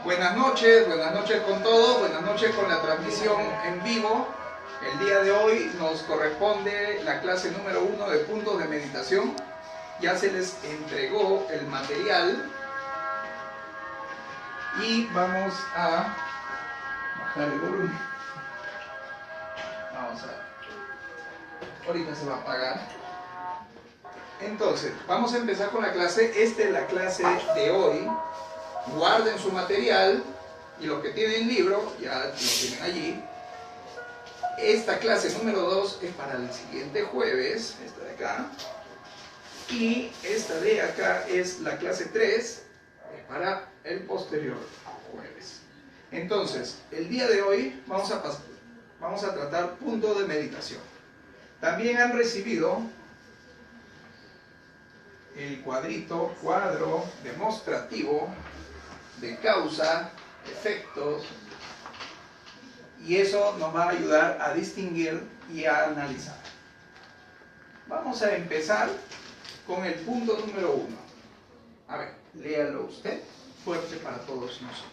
Buenas noches con todos, buenas noches con la transmisión en vivo. El día de hoy nos corresponde la clase número 1 de puntos de meditación. Ya se les entregó el material y vamos a bajar el volumen. Ahorita se va a apagar. Entonces, vamos a empezar con la clase. Esta es la clase de hoy. Guarden su material y los que tienen libro ya lo tienen allí. Esta clase número 2 es para el siguiente jueves, esta de acá. Y esta de acá es la clase 3, es para el posterior jueves. Entonces, el día de hoy vamos a tratar punto de meditación. También han recibido el cuadro demostrativo de causa, efectos, y eso nos va a ayudar a distinguir y a analizar. Vamos a empezar con el punto número 1. A ver, léalo usted, fuerte para todos nosotros.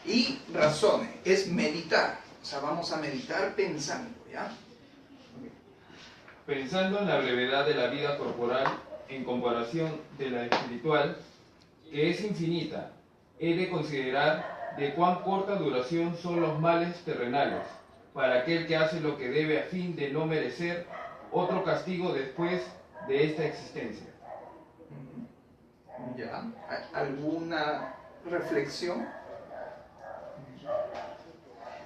Y razone, es meditar, o sea, vamos a meditar pensando, ¿ya? Pensando en la brevedad de la vida corporal en comparación de la espiritual, que es infinita, he de considerar de cuán corta duración son los males terrenales, para aquel que hace lo que debe a fin de no merecer otro castigo después de esta existencia. ¿Ya? ¿Alguna reflexión?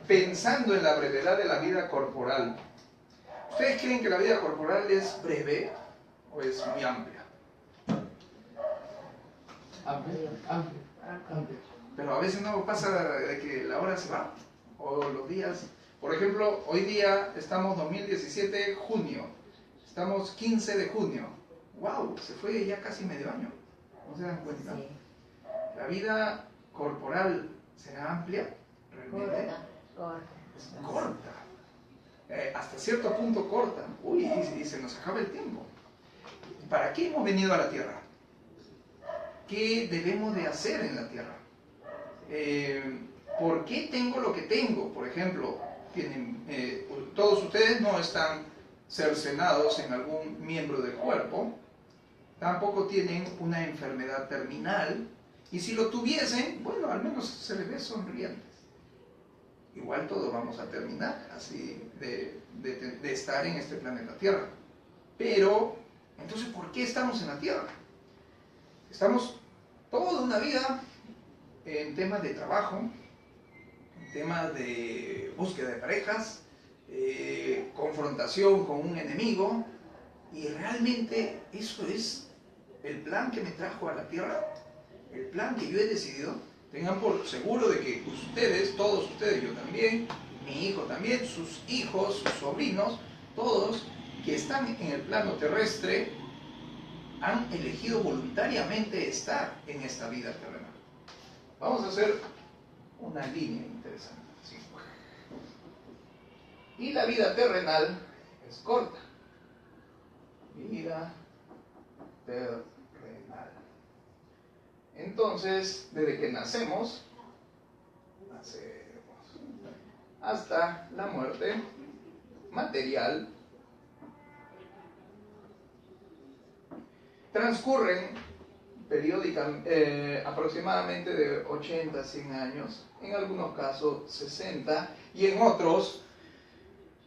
Pensando en la brevedad de la vida corporal, ¿ustedes creen que la vida corporal es breve o es muy amplia? Amplia. Pero a veces no pasa de que la hora se va, o los días. Por ejemplo, hoy día estamos 2017, junio. Estamos 15 de junio. ¡Wow! Se fue ya casi medio año. ¿No se dan cuenta? Sí. La vida corporal será amplia, realmente. Corta. Hasta cierto punto corta. Uy, y se nos acaba el tiempo. ¿Para qué hemos venido a la Tierra? ¿Qué debemos de hacer en la Tierra? ¿Por qué tengo lo que tengo? Por ejemplo, todos ustedes no están cercenados en algún miembro del cuerpo, tampoco tienen una enfermedad terminal, y si lo tuviesen, bueno, al menos se les ve sonrientes. Igual todos vamos a terminar así de estar en este planeta Tierra. Pero, entonces, ¿por qué estamos en la Tierra? Estamos toda una vida en temas de trabajo, en temas de búsqueda de parejas, confrontación con un enemigo, y realmente eso es el plan que me trajo a la Tierra, el plan que yo he decidido. Tengan por seguro de que ustedes, todos ustedes, yo también, mi hijo también, sus hijos, sus sobrinos, todos que están en el plano terrestre, han elegido voluntariamente estar en esta vida terrenal. Vamos a hacer una línea interesante. ¿Sí? Y la vida terrenal es corta. Vida terrenal. Entonces, desde que nacemos hasta la muerte material, transcurren aproximadamente de 80 a 100 años, en algunos casos 60, y en otros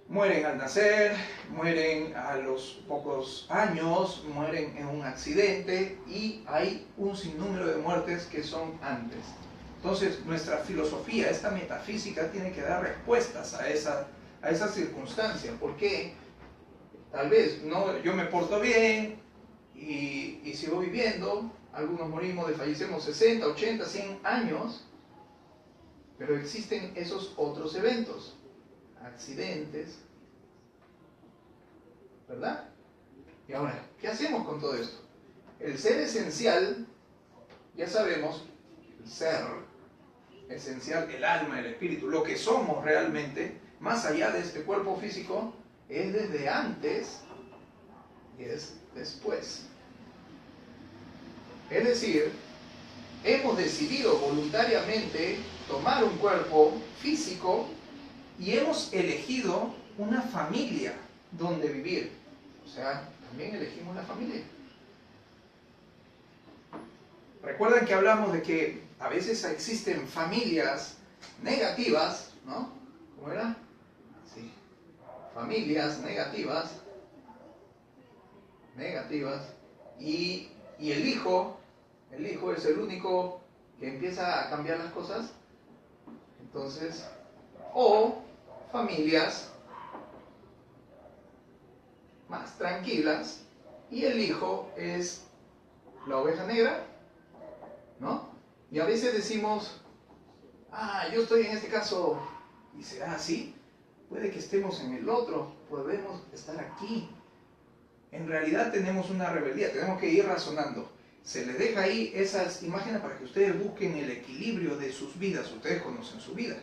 mueren al nacer, mueren a los pocos años, mueren en un accidente, y hay un sinnúmero de muertes que son antes. Entonces, nuestra filosofía, esta metafísica, tiene que dar respuestas a esa circunstancia. ¿Por qué? Tal vez yo me porto bien y sigo viviendo. Algunos morimos, fallecemos 60, 80, 100 años, pero existen esos otros eventos, accidentes, ¿verdad? Y ahora, ¿qué hacemos con todo esto? El ser esencial, ya sabemos, el ser esencial, el alma, el espíritu, lo que somos realmente, más allá de este cuerpo físico, es desde antes y es después. Es decir, hemos decidido voluntariamente tomar un cuerpo físico y hemos elegido una familia donde vivir. O sea, también elegimos la familia. Recuerdan que hablamos de que a veces existen familias negativas, ¿no? ¿Cómo era? Sí. Familias negativas, y el hijo es el único que empieza a cambiar las cosas. Entonces, o familias más tranquilas y el hijo es la oveja negra, ¿no? Y a veces decimos, yo estoy en este caso, y será así, puede que estemos en el otro, podemos estar aquí. En realidad tenemos una rebeldía, tenemos que ir razonando. Se les deja ahí esas imágenes para que ustedes busquen el equilibrio de sus vidas, ustedes conocen su vida.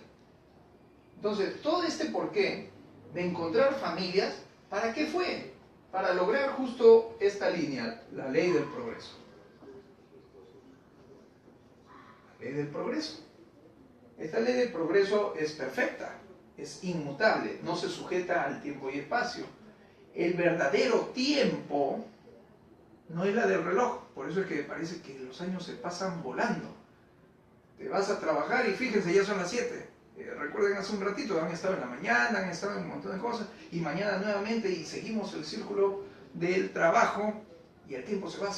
Entonces, todo este porqué de encontrar familias, ¿para qué fue? Para lograr justo esta línea, la ley del progreso. La ley del progreso. Esta ley del progreso es perfecta, es inmutable, no se sujeta al tiempo y espacio. El verdadero tiempo no es la del reloj, por eso es que parece que los años se pasan volando. Te vas a trabajar y fíjense, ya son las 7. Recuerden hace un ratito, han estado en la mañana, han estado en un montón de cosas, y mañana nuevamente y seguimos el círculo del trabajo y el tiempo se va.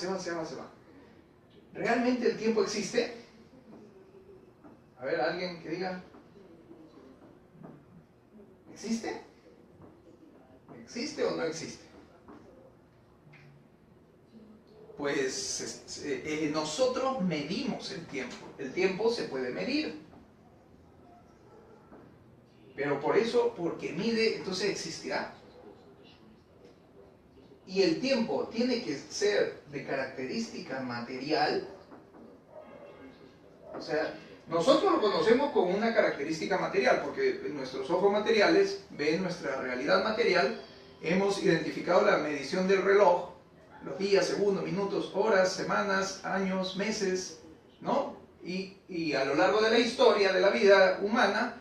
¿Realmente el tiempo existe? A ver, alguien que diga, ¿existe? ¿Existe o no existe? Pues nosotros medimos el tiempo. El tiempo se puede medir. Pero por eso, porque mide, entonces existirá. Y el tiempo tiene que ser de característica material. O sea, nosotros lo conocemos como una característica material, porque nuestros ojos materiales ven nuestra realidad material. Hemos identificado la medición del reloj, los días, segundos, minutos, horas, semanas, años, meses, ¿no? Y a lo largo de la historia de la vida humana,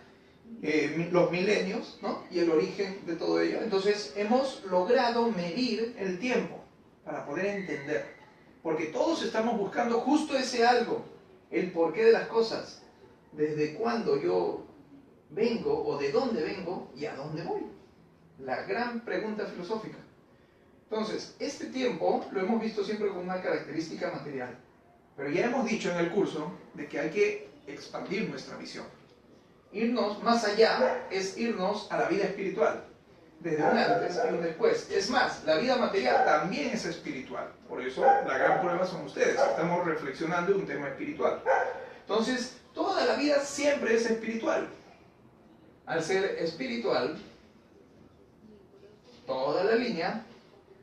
los milenios, ¿no? Y el origen de todo ello. Entonces, hemos logrado medir el tiempo para poder entender. Porque todos estamos buscando justo ese algo, el porqué de las cosas. Desde cuándo yo vengo o de dónde vengo y a dónde voy. La gran pregunta filosófica. Entonces, este tiempo lo hemos visto siempre como una característica material. Pero ya hemos dicho en el curso de que hay que expandir nuestra visión. Irnos más allá es irnos a la vida espiritual. Desde un antes y un después. Es más, la vida material también es espiritual. Por eso la gran prueba son ustedes. Estamos reflexionando en un tema espiritual. Entonces, toda la vida siempre es espiritual. Al ser espiritual, toda la línea,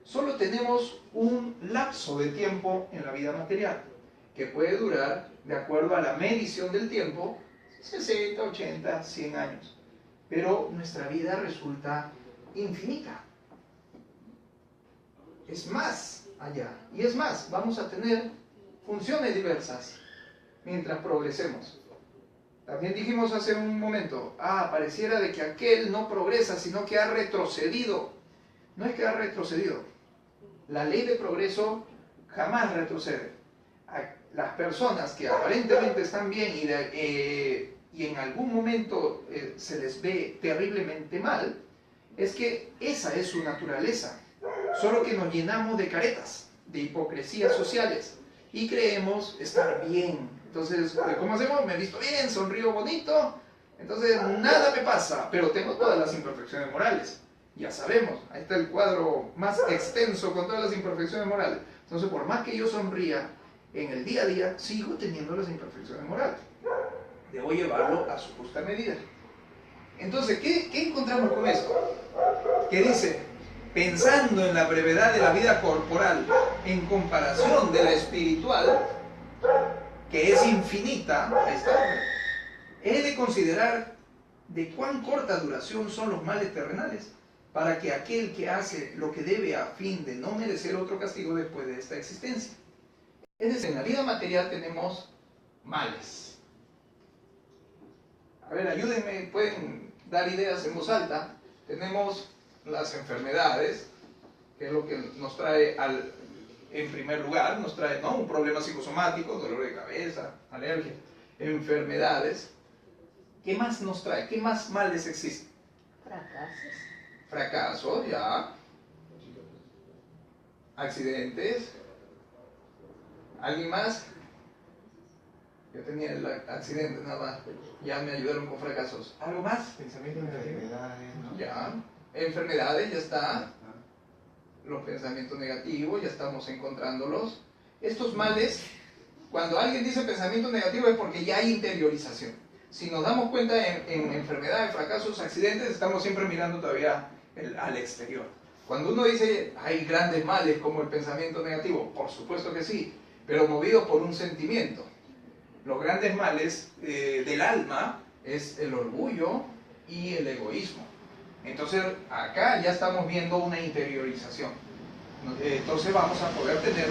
solo tenemos un lapso de tiempo en la vida material, que puede durar, de acuerdo a la medición del tiempo, 60, 80, 100 años. Pero nuestra vida resulta infinita. Es más allá. Y es más, vamos a tener funciones diversas mientras progresemos. También dijimos hace un momento, pareciera de que aquel no progresa, sino que ha retrocedido. No es que ha retrocedido. La ley de progreso jamás retrocede. Las personas que aparentemente están bien y en algún momento se les ve terriblemente mal, es que esa es su naturaleza. Solo que nos llenamos de caretas, de hipocresías sociales y creemos estar bien. Entonces, ¿cómo hacemos? Me he visto bien, sonrío bonito, entonces nada me pasa, pero tengo todas las imperfecciones morales. Ya sabemos, ahí está el cuadro más extenso con todas las imperfecciones morales. Entonces, por más que yo sonría, en el día a día sigo teniendo las imperfecciones morales. Debo llevarlo a su justa medida. Entonces, ¿qué encontramos con esto? Que dice, pensando en la brevedad de la vida corporal en comparación de la espiritual, que es infinita, ahí está, he de considerar de cuán corta duración son los males terrenales, para que aquel que hace lo que debe a fin de no merecer otro castigo después de esta existencia. Es decir, en la vida material tenemos males. A ver, ayúdenme, pueden dar ideas en voz alta. Tenemos las enfermedades, que es lo que nos trae en primer lugar, nos trae, ¿no?, un problema psicosomático, dolor de cabeza, alergia, enfermedades. ¿Qué más nos trae? ¿Qué más males existen? Fracasos. Fracasos, ya. Accidentes. ¿Alguien más? Yo tenía el accidente nada más. Ya me ayudaron con fracasos. ¿Algo más? Pensamientos negativos, ¿no? Ya. Enfermedades, ya está. Los pensamientos negativos, ya estamos encontrándolos. Estos males, cuando alguien dice pensamiento negativo es porque ya hay interiorización. Si nos damos cuenta en enfermedades, fracasos, accidentes, estamos siempre mirando todavía al exterior. Cuando uno dice hay grandes males como el pensamiento negativo, por supuesto que sí, pero movido por un sentimiento. Los grandes males del alma es el orgullo y el egoísmo. Entonces acá ya estamos viendo una interiorización. Entonces vamos a poder tener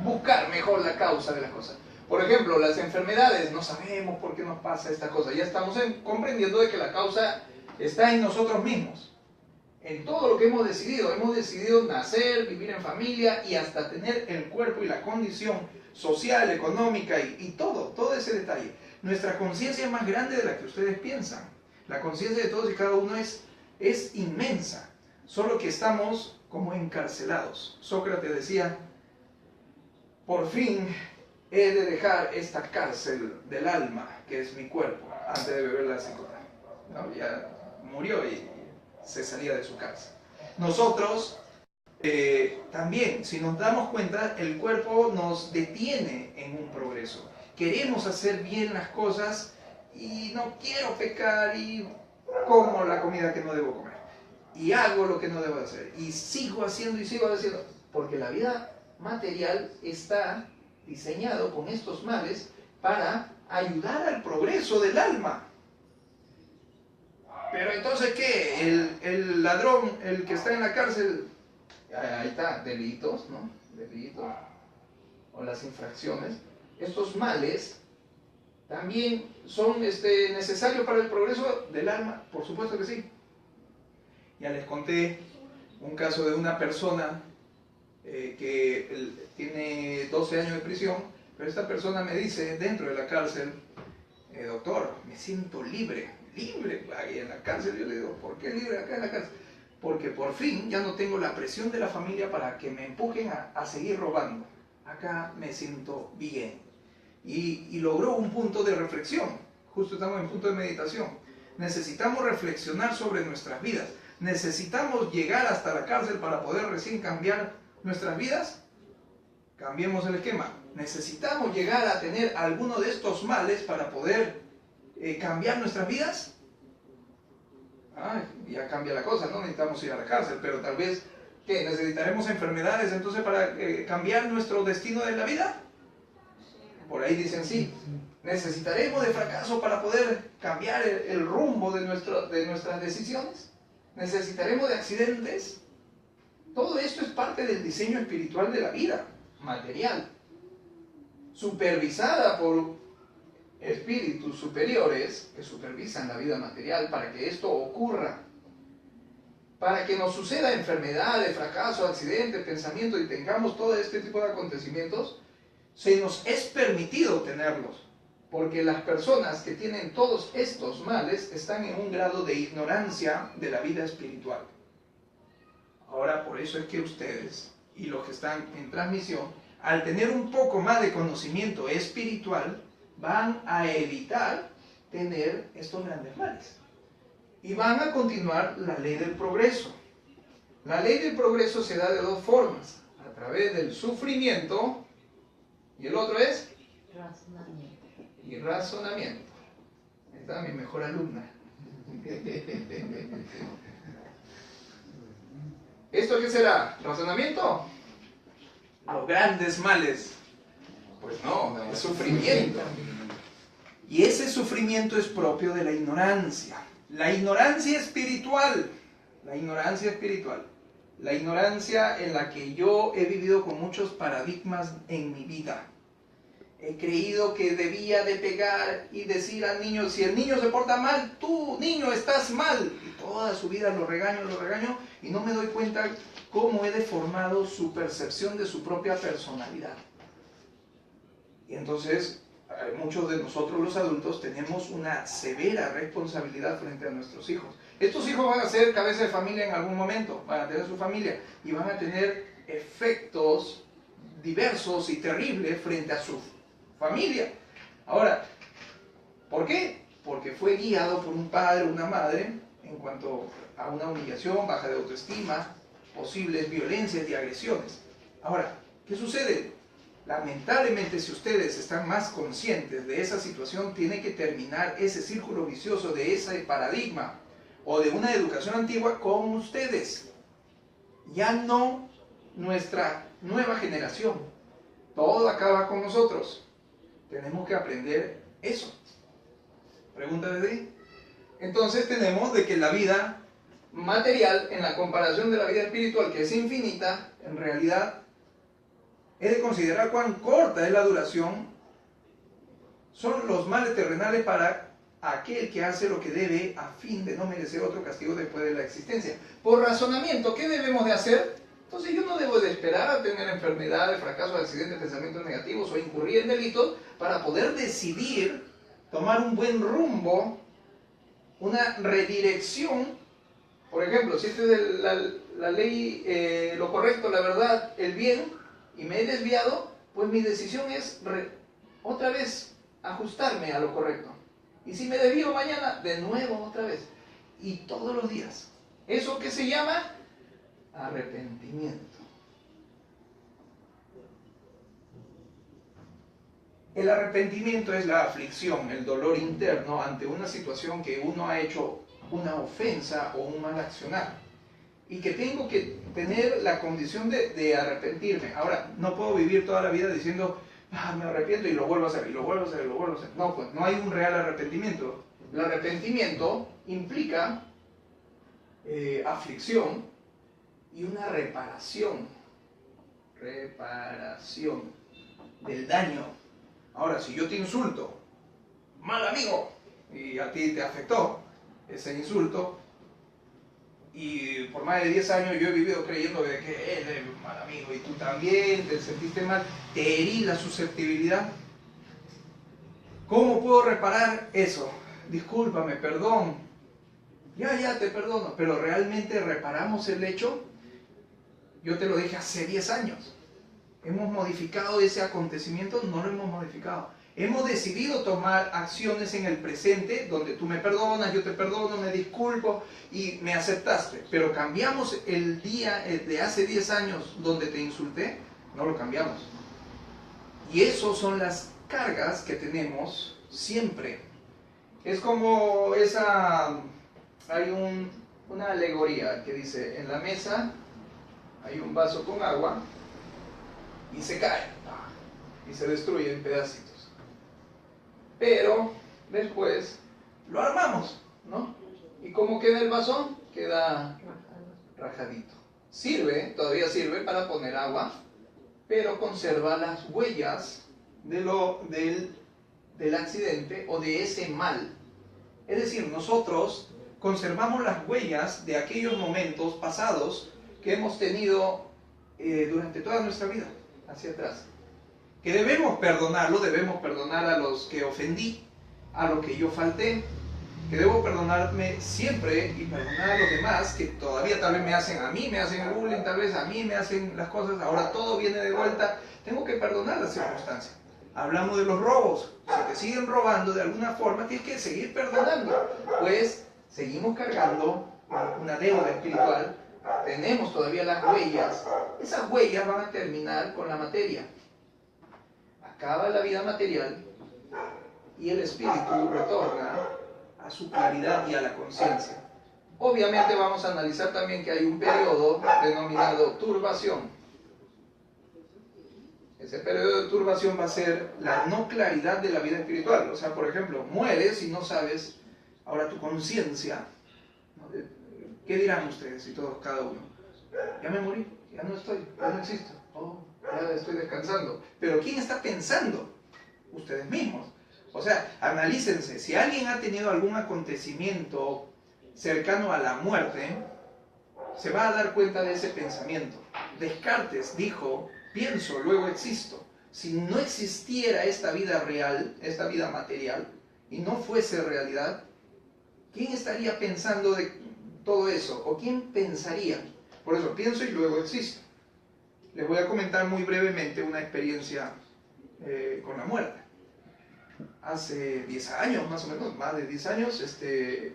buscar mejor la causa de las cosas. Por ejemplo, las enfermedades, no sabemos por qué nos pasa esta cosa. Ya estamos comprendiendo de que la causa está en nosotros mismos. En todo lo que hemos decidido nacer, vivir en familia y hasta tener el cuerpo y la condición social, económica y todo ese detalle. Nuestra conciencia es más grande de la que ustedes piensan. La conciencia de todos y cada uno es inmensa, solo que estamos como encarcelados. Sócrates decía, por fin he de dejar esta cárcel del alma, que es mi cuerpo, antes de beber la cicuta. ¿No? Ya murió y se salía de su cárcel. Nosotros también, si nos damos cuenta, el cuerpo nos detiene en un progreso. Queremos hacer bien las cosas y no quiero pecar y como la comida que no debo comer. Y hago lo que no debo hacer. Y sigo haciendo, porque la vida material está diseñado con estos males para ayudar al progreso del alma. Pero entonces, ¿qué? El ladrón, el que está en la cárcel, ahí está, delitos, ¿no? Delitos, o las infracciones. Estos males también son necesarios para el progreso del alma, por supuesto que sí. Ya les conté un caso de una persona que tiene 12 años de prisión, pero esta persona me dice dentro de la cárcel, doctor, me siento libre ahí en la cárcel. Yo le digo, ¿por qué libre acá en la cárcel? Porque por fin ya no tengo la presión de la familia para que me empujen a seguir robando. Acá me siento bien. Y logró un punto de reflexión. Justo estamos en punto de meditación. Necesitamos reflexionar sobre nuestras vidas. Necesitamos llegar hasta la cárcel para poder recién cambiar nuestras vidas. Cambiemos el esquema. Necesitamos llegar a tener alguno de estos males para poder cambiar nuestras vidas. Ya cambia la cosa, no necesitamos ir a la cárcel, pero tal vez, ¿qué? ¿Necesitaremos enfermedades entonces para cambiar nuestro destino de la vida? Por ahí dicen sí. ¿Necesitaremos de fracaso para poder cambiar el rumbo de nuestras decisiones? ¿Necesitaremos de accidentes? Todo esto es parte del diseño espiritual de la vida material, supervisada por espíritus superiores que supervisan la vida material para que esto ocurra, para que nos suceda enfermedades, fracasos, accidentes, pensamientos y tengamos todo este tipo de acontecimientos. Se nos es permitido tenerlos, porque las personas que tienen todos estos males están en un grado de ignorancia de la vida espiritual. Ahora, por eso es que ustedes y los que están en transmisión, al tener un poco más de conocimiento espiritual, van a evitar tener estos grandes males. Y van a continuar la ley del progreso. La ley del progreso se da de dos formas, a través del sufrimiento, y el otro es Razonamiento. y razonamiento. Esta es mi mejor alumna. ¿Esto qué será? ¿Razonamiento? Los grandes males. Pues no, es sufrimiento. Y ese sufrimiento es propio de la ignorancia. La ignorancia espiritual. La ignorancia espiritual. La ignorancia en la que yo he vivido con muchos paradigmas en mi vida. He creído que debía de pegar y decir al niño, si el niño se porta mal, tú, niño, estás mal. Y toda su vida lo regaño, y no me doy cuenta cómo he deformado su percepción de su propia personalidad. Y entonces, muchos de nosotros los adultos tenemos una severa responsabilidad frente a nuestros hijos. Estos hijos van a ser cabeza de familia en algún momento, van a tener su familia y van a tener efectos diversos y terribles frente a su familia. Ahora, ¿por qué? Porque fue guiado por un padre o una madre en cuanto a una humillación, baja de autoestima, posibles violencias y agresiones. Ahora, ¿qué sucede? Lamentablemente, si ustedes están más conscientes de esa situación, tiene que terminar ese círculo vicioso de ese paradigma o de una educación antigua con ustedes. Ya no nuestra nueva generación. Todo acaba con nosotros. Tenemos que aprender eso. ¿Pregunta desde ahí? Entonces tenemos de que la vida material, en la comparación de la vida espiritual, que es infinita, en realidad es de considerar cuán corta es la duración. Son los males terrenales para aquel que hace lo que debe a fin de no merecer otro castigo después de la existencia. Por razonamiento, ¿qué debemos de hacer? Entonces yo no debo de esperar a tener enfermedades, fracasos, accidentes, pensamientos negativos o incurrir en delitos para poder decidir tomar un buen rumbo, una redirección. Por ejemplo, si esta es la ley, lo correcto, la verdad, el bien, y me he desviado, pues mi decisión es otra vez ajustarme a lo correcto. Y si me desvío mañana, de nuevo otra vez. Y todos los días. ¿Eso qué se llama? Arrepentimiento. El arrepentimiento es la aflicción, el dolor interno ante una situación que uno ha hecho una ofensa o un mal accionar. Y que tengo que tener la condición de arrepentirme. Ahora, no puedo vivir toda la vida diciendo, me arrepiento y lo vuelvo a hacer, y lo vuelvo a hacer, y lo vuelvo a hacer. No, pues no hay un real arrepentimiento. El arrepentimiento implica aflicción y una reparación. Reparación del daño. Ahora, si yo te insulto, mal amigo, y a ti te afectó ese insulto, y por más de 10 años yo he vivido creyendo de que él es un mal amigo y tú también te sentiste mal, te herí la susceptibilidad. ¿Cómo puedo reparar eso? Discúlpame, perdón. Ya te perdono, pero ¿realmente reparamos el hecho? Yo te lo dije hace 10 años. ¿Hemos modificado ese acontecimiento? No lo hemos modificado. Hemos decidido tomar acciones en el presente donde tú me perdonas, yo te perdono, me disculpo y me aceptaste. Pero cambiamos el día de hace 10 años donde te insulté, no lo cambiamos. Y esas son las cargas que tenemos siempre. Es como hay una alegoría que dice, en la mesa hay un vaso con agua y se cae y se destruye en pedacitos. Pero después lo armamos, ¿no? ¿Y cómo queda el vaso? Queda rajadito. Todavía sirve para poner agua, pero conserva las huellas del accidente o de ese mal. Es decir, nosotros conservamos las huellas de aquellos momentos pasados que hemos tenido durante toda nuestra vida, hacia atrás. Que debemos perdonar a los que ofendí, a los que yo falté, que debo perdonarme siempre y perdonar a los demás que todavía tal vez me hacen el bullying, tal vez a mí me hacen las cosas, ahora todo viene de vuelta, tengo que perdonar las circunstancias. Hablamos de los robos, si te siguen robando de alguna forma tienes que seguir perdonando, pues seguimos cargando una deuda espiritual, tenemos todavía las huellas, esas huellas van a terminar con la materia. Acaba la vida material y el espíritu retorna a su claridad y a la conciencia. Obviamente vamos a analizar también que hay un periodo denominado turbación. Ese periodo de turbación va a ser la no claridad de la vida espiritual. O sea, por ejemplo, mueres y no sabes, ahora tu conciencia, ¿no? ¿Qué dirán ustedes y todos, cada uno? Ya me morí, ya no estoy, ya no existo. Ya estoy descansando. Pero ¿quién está pensando? ustedes mismos. O sea, analícense, si alguien ha tenido algún acontecimiento cercano a la muerte, se va a dar cuenta de ese pensamiento. Descartes dijo, pienso, luego existo. Si no existiera esta vida real, esta vida material, y no fuese realidad, ¿quién estaría pensando de todo eso? ¿O quién pensaría? Por eso, pienso y luego existo. Les voy a comentar muy brevemente una experiencia con la muerte. Hace 10 años, más o menos, más de 10 años,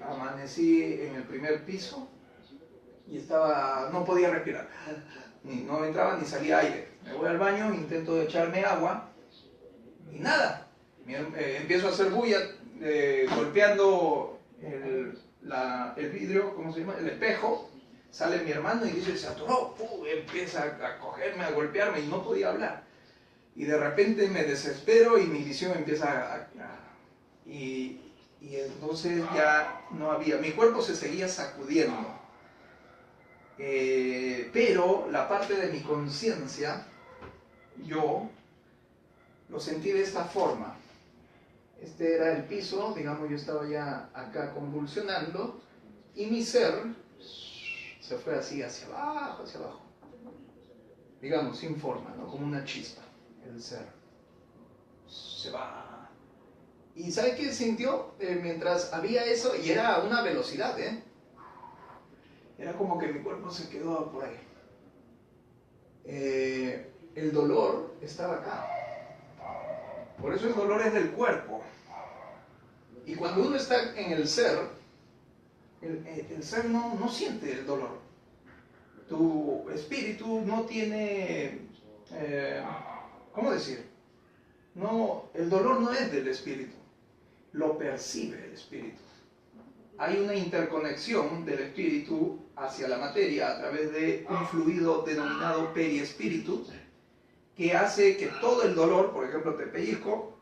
amanecí en el primer piso y no podía respirar. No entraba ni salía aire. Me voy al baño, intento echarme agua y nada. Empiezo a hacer bulla golpeando el vidrio, ¿cómo se llama? El espejo. Sale mi hermano y dice, se atoró. Empieza a cogerme, a golpearme y no podía hablar. Y de repente me desespero y mi visión empieza y entonces ya no había, mi cuerpo se seguía sacudiendo. Pero la parte de mi conciencia, yo lo sentí de esta forma. Este era el piso, digamos, yo estaba ya acá convulsionando y mi ser se fue así hacia abajo, digamos, sin forma, ¿no? Como una chispa, el ser se va. ¿Y sabe qué sintió? Mientras había eso, y era a una velocidad, era como que mi cuerpo se quedó por ahí. El dolor estaba acá. Por eso el dolor es del cuerpo. Y cuando uno está en el ser, el ser no siente el dolor. Tu espíritu no tiene, ¿cómo decir? No, el dolor no es del espíritu, lo percibe el espíritu. Hay una interconexión del espíritu hacia la materia a través de un fluido denominado periespíritu, que hace que todo el dolor, por ejemplo, te pellizco,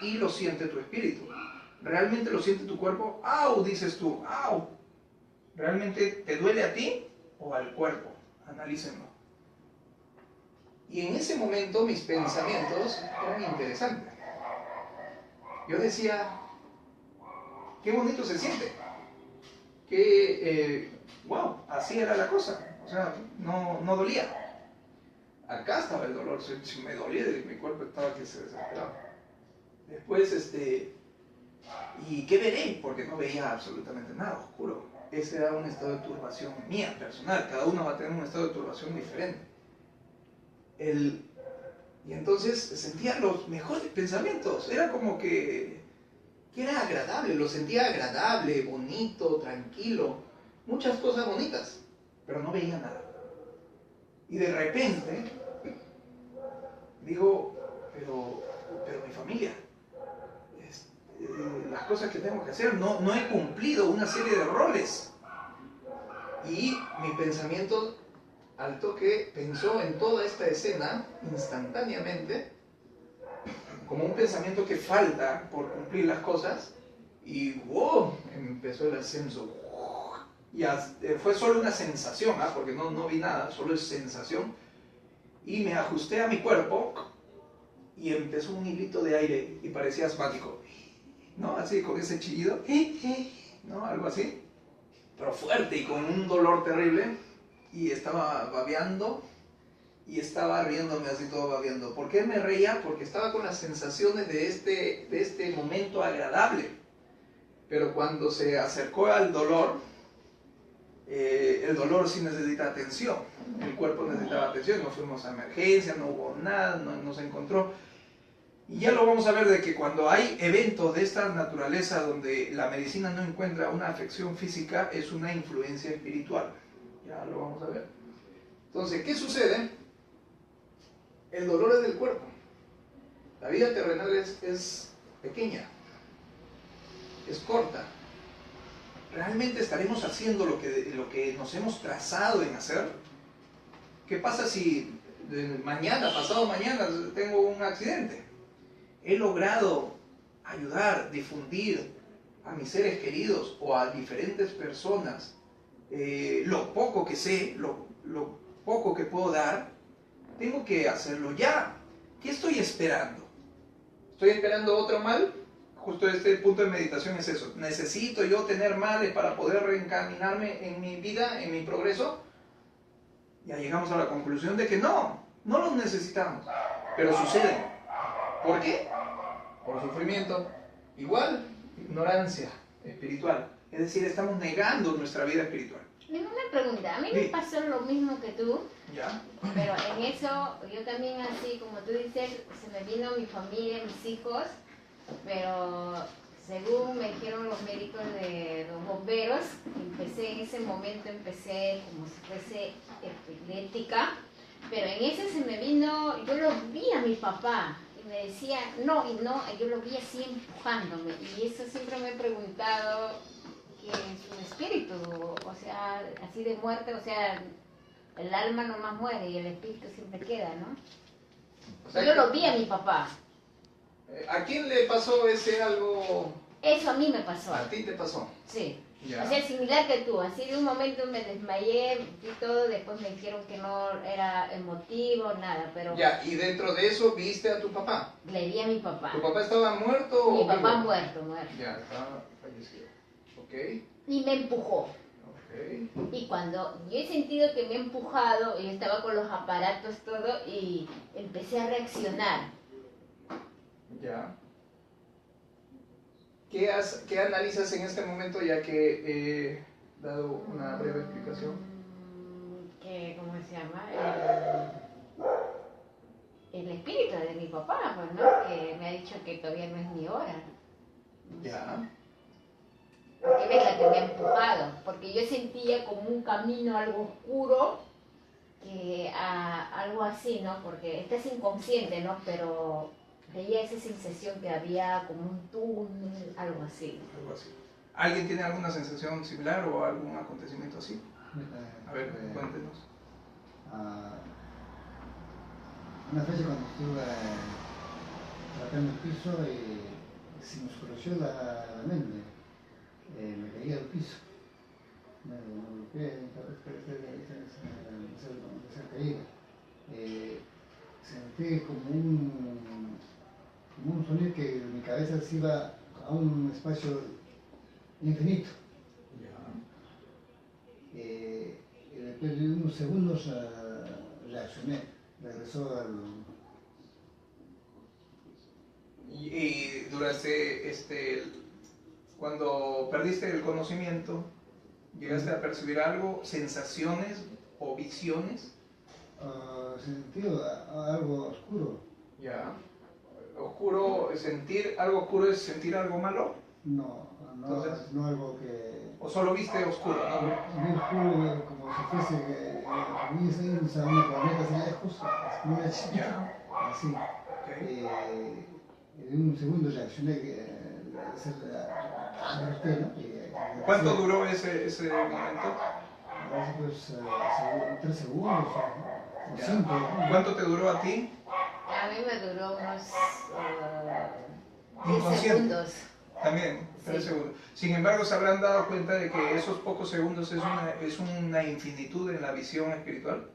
y lo siente tu espíritu. ¿Realmente lo siente tu cuerpo? ¡Au! Dices tú, ¡au! ¿Realmente te duele a ti o al cuerpo? Analícenlo. Y en ese momento mis pensamientos eran interesantes. Yo decía, qué bonito se siente. Wow, así era la cosa. O sea, no dolía. Acá estaba el dolor, si me dolía, mi cuerpo estaba que se desesperaba. Después, ¿y qué veré? Porque no veía absolutamente nada, oscuro. Ese era un estado de turbación mía, personal. Cada uno va a tener un estado de turbación diferente. Y entonces sentía los mejores pensamientos. Era como que era agradable, lo sentía agradable, bonito, tranquilo. Muchas cosas bonitas, pero no veía nada. Y de repente, digo, pero mi familia, las cosas que tengo que hacer, no he cumplido una serie de roles. Y mi pensamiento al toque pensó en toda esta escena instantáneamente, como un pensamiento que falta por cumplir las cosas, y ¡wow! Empezó el ascenso. Y fue solo una sensación, porque no vi nada, solo es sensación. Y me ajusté a mi cuerpo y empezó un hilito de aire y parecía asmático, ¿no? Así, con ese chillido, ¿no? Algo así, pero fuerte y con un dolor terrible. Y estaba babeando y estaba riéndome así todo babeando. ¿Por qué me reía? Porque estaba con las sensaciones de este momento agradable. Pero cuando se acercó al dolor, el dolor sí necesita atención. El cuerpo necesitaba atención. Nos fuimos a emergencia, no hubo nada, no se encontró. Y ya lo vamos a ver de que cuando hay eventos de esta naturaleza donde la medicina no encuentra una afección física, es una influencia espiritual. Ya lo vamos a ver. Entonces, ¿qué sucede? El dolor es del cuerpo. La vida terrenal es pequeña, es corta. ¿Realmente estaremos haciendo lo que nos hemos trazado en hacer? ¿Qué pasa si mañana, pasado mañana, tengo un accidente? He logrado ayudar, difundir a mis seres queridos o a diferentes personas lo poco que sé, lo poco que puedo dar. Tengo que hacerlo ya. ¿Qué estoy esperando? Estoy esperando otro mal. Justo este punto de meditación es eso. ¿Necesito yo tener males para poder reencaminarme en mi vida, en mi progreso? Ya llegamos a la conclusión de que no los necesitamos. Pero suceden. ¿Por qué? Por sufrimiento. Igual, ignorancia espiritual. Es decir, estamos negando nuestra vida espiritual. Tengo una pregunta. A mí me pasó lo mismo que tú, ¿Ya? pero en eso yo también así, como tú dices, se me vino mi familia, mis hijos, pero según me dijeron los médicos de los bomberos, en ese momento empecé como si fuese epiléptica, pero en ese se me vino, yo lo vi a mi papá y me decía no y no, yo lo vi así empujándome y eso siempre me he preguntado que en su espíritu, o sea, así de muerte, o sea, el alma nomás muere y el espíritu siempre queda, ¿no? O sea, Yo lo vi a mi papá. ¿A quién le pasó ese algo? Eso a mí me pasó. ¿A ti te pasó? Sí. Ya. O sea, similar que tú. Así de un momento me desmayé y todo, después me dijeron que no era emotivo, nada, pero Ya, y dentro de eso viste a tu papá. le vi a mi papá. ¿Tu papá estaba muerto Mi o papá vivo? muerto. Ya, estaba fallecido. Ok, Y me empujó. ok. Y cuando yo he sentido que me ha empujado, yo estaba con los aparatos todo y empecé a reaccionar. Ya. ¿Qué analizas en este momento ya que he dado una breve explicación? ¿Cómo se llama? El espíritu de mi papá, pues, ¿no? Que me ha dicho que todavía no es mi hora. Ya. Porque ves la que me ha empujado. Porque yo sentía como un camino algo oscuro, algo así, ¿no? Porque estás inconsciente, ¿no? Pero veía esa sensación que había como un túnel, algo así. Algo así. ¿Alguien tiene alguna sensación similar o algún acontecimiento así? A ver, cuéntenos. Una fecha cuando estuve tratando el piso y se me oscureció la mente. Me caí al piso. Me golpeé, esa caída. Sentí como un sonido que mi cabeza se iba a un espacio infinito. Y después de unos segundos reaccioné, regresó al... Y durante cuando perdiste el conocimiento, ¿llegaste a percibir algo, sensaciones o visiones? Sentí algo oscuro. Ya. Oscuro, algo oscuro es sentir algo malo. No, Entonces, no algo que... ¿O solo viste oscuro? ¿No? Vi oscuro como si fuese un planeta así lejos, como una chica, Ya. así. Okay. En un segundo reaccioné ¿Cuánto duró ese momento? Pues 3 segundos o Ya. 5. ¿Cuánto te duró a ti? A mí me duró unos 10 Inconsciente. segundos. También, 3 Sí. segundos. Sin embargo, se habrán dado cuenta de que esos pocos segundos es una infinitud en la visión espiritual.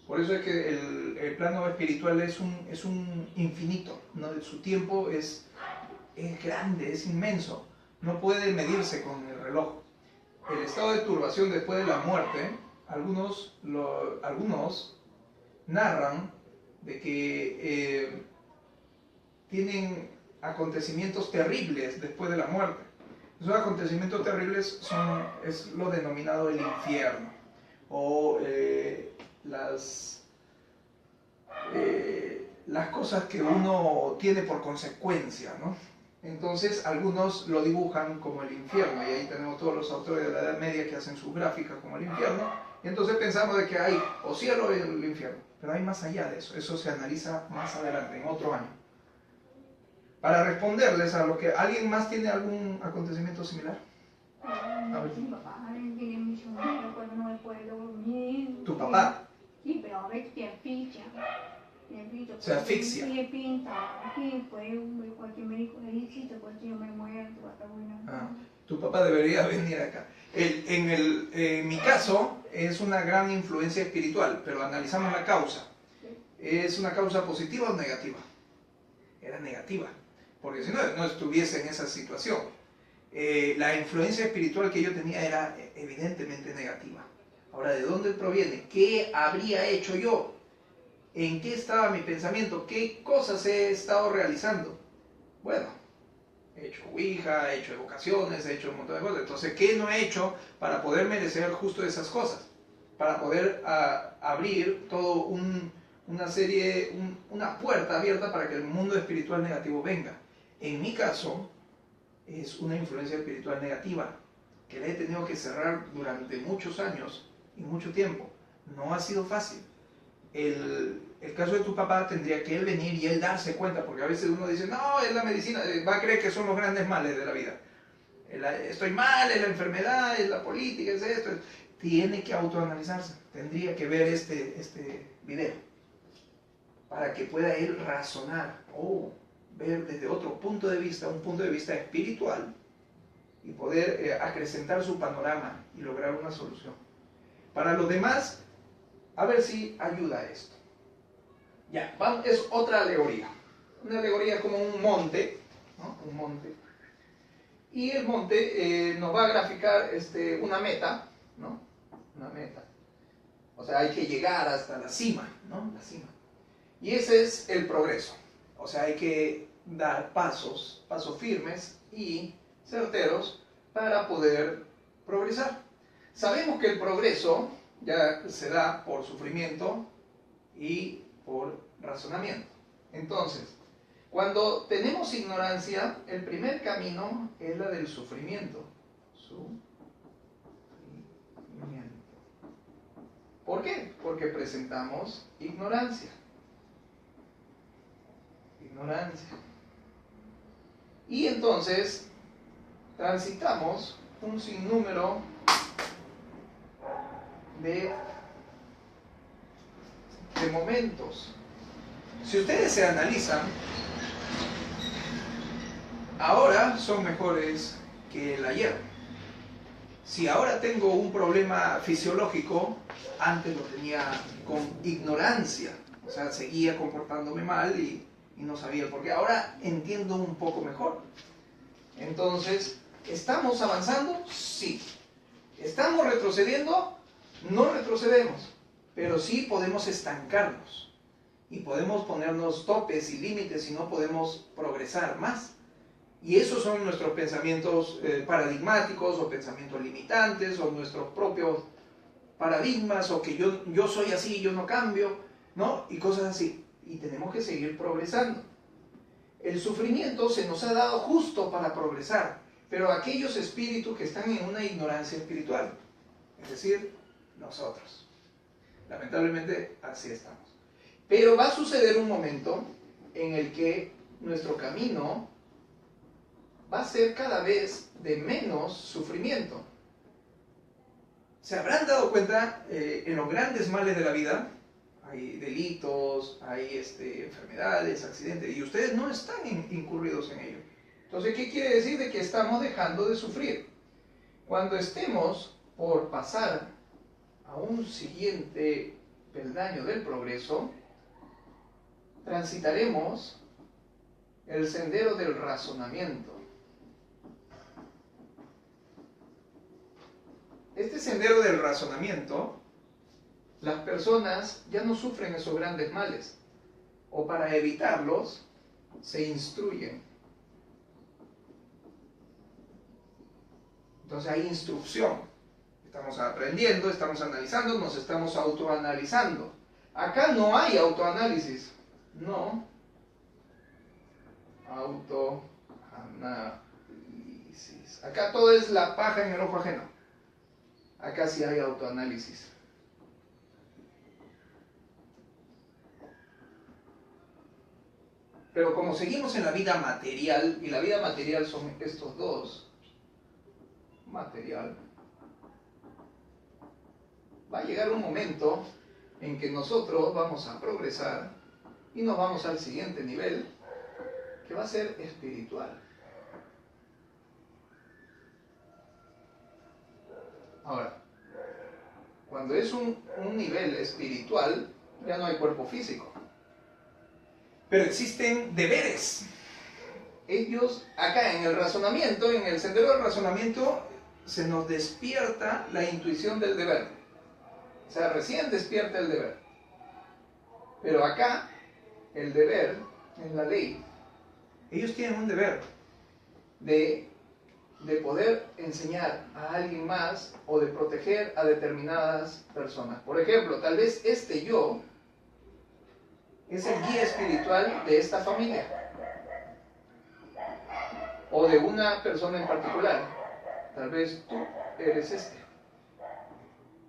Por eso es que el plano espiritual es un infinito, ¿no? Su tiempo es grande, es inmenso. No puede medirse con el reloj. El estado de turbación después de la muerte, algunos narran de que tienen acontecimientos terribles después de la muerte. Esos acontecimientos terribles es lo denominado el infierno o las cosas que uno tiene por consecuencia, ¿no? Entonces algunos lo dibujan como el infierno y ahí tenemos todos los autores de la Edad Media que hacen sus gráficas como el infierno y entonces pensamos de que hay o cielo o el infierno, pero hay más allá de eso se analiza más adelante, en otro año. Para responderles a lo que... ¿Alguien más tiene algún acontecimiento similar? A ver. Mi papá tiene mucho miedo cuando no puede dormir. ¿Tu papá? Sí, pero a veces te asfixia. Se asfixia. Sí, pinta. Sí, pues cualquier médico le dice, pues yo me muero, hasta buena. Ah, tu papá debería venir acá. En mi caso, es una gran influencia espiritual, pero analizamos la causa. ¿Es una causa positiva o negativa? Era negativa. porque si no, no estuviese en esa situación. La influencia espiritual que yo tenía era evidentemente negativa. Ahora, ¿de dónde proviene? ¿Qué habría hecho yo? ¿En qué estaba mi pensamiento? ¿Qué cosas he estado realizando? Bueno, he hecho ouija, he hecho evocaciones, he hecho un montón de cosas. Entonces, ¿qué no he hecho para poder merecer justo esas cosas? Para poder abrir todo una puerta abierta para que el mundo espiritual negativo venga. En mi caso, es una influencia espiritual negativa que la he tenido que cerrar durante muchos años y mucho tiempo. No ha sido fácil. El caso de tu papá tendría que él venir y él darse cuenta, porque a veces uno dice, no, es la medicina, va a creer que son los grandes males de la vida. Estoy mal, es la enfermedad, es la política, es esto. Tiene que autoanalizarse, tendría que ver este video para que pueda él razonar o ver desde otro punto de vista, un punto de vista espiritual, y poder acrecentar su panorama y lograr una solución. Para los demás, a ver si ayuda esto. Ya, es otra alegoría. Una alegoría como un monte, ¿no? Un monte. Y el monte nos va a graficar una meta, ¿no? Una meta. O sea, hay que llegar hasta la cima, ¿no? La cima. Y ese es el progreso. O sea, hay que dar pasos firmes y certeros para poder progresar. Sabemos que el progreso ya se da por sufrimiento y por razonamiento. Entonces, cuando tenemos ignorancia, el primer camino es la del sufrimiento. Sufrimiento. ¿Por qué? Porque presentamos ignorancia. Ignorancia. Y entonces transitamos un sinnúmero de momentos. Si ustedes se analizan, ahora son mejores que el ayer. Si ahora tengo un problema fisiológico, antes lo tenía con ignorancia, o sea, seguía comportándome mal y no sabía por qué. Ahora entiendo un poco mejor. Entonces, ¿estamos avanzando? Sí. ¿Estamos retrocediendo? No retrocedemos, pero sí podemos estancarnos y podemos ponernos topes y límites y no podemos progresar más. Y esos son nuestros pensamientos paradigmáticos o pensamientos limitantes o nuestros propios paradigmas o que yo soy así, yo no cambio, ¿no? Y cosas así. Y tenemos que seguir progresando. El sufrimiento se nos ha dado justo para progresar, pero aquellos espíritus que están en una ignorancia espiritual, es decir, nosotros. Lamentablemente así estamos. Pero va a suceder un momento en el que nuestro camino va a ser cada vez de menos sufrimiento. ¿Se habrán dado cuenta en los grandes males de la vida? Hay delitos, hay enfermedades, accidentes, y ustedes no están incurridos en ello. Entonces, ¿qué quiere decir? De que estamos dejando de sufrir. Cuando estemos por pasar a un siguiente peldaño del progreso, transitaremos el sendero del razonamiento. Este sendero del razonamiento, las personas ya no sufren esos grandes males, o para evitarlos, se instruyen. Entonces hay instrucción. Estamos aprendiendo, estamos analizando, nos estamos autoanalizando. Acá no hay autoanálisis. No. Autoanálisis. Acá todo es la paja en el ojo ajeno. Acá sí hay autoanálisis. Pero como seguimos en la vida material, y la vida material son estos dos, material, va a llegar un momento en que nosotros vamos a progresar y nos vamos al siguiente nivel, que va a ser espiritual. Ahora, cuando es un nivel espiritual, ya no hay cuerpo físico. Pero existen deberes. ellos, acá en el razonamiento, en el sendero del razonamiento, se nos despierta la intuición del deber. O sea, recién despierta el deber. Pero acá, el deber, en la ley, ellos tienen un deber de poder enseñar a alguien más o de proteger a determinadas personas. Por ejemplo, tal vez este yo es el guía espiritual de esta familia o de una persona en particular. Tal vez tú eres este.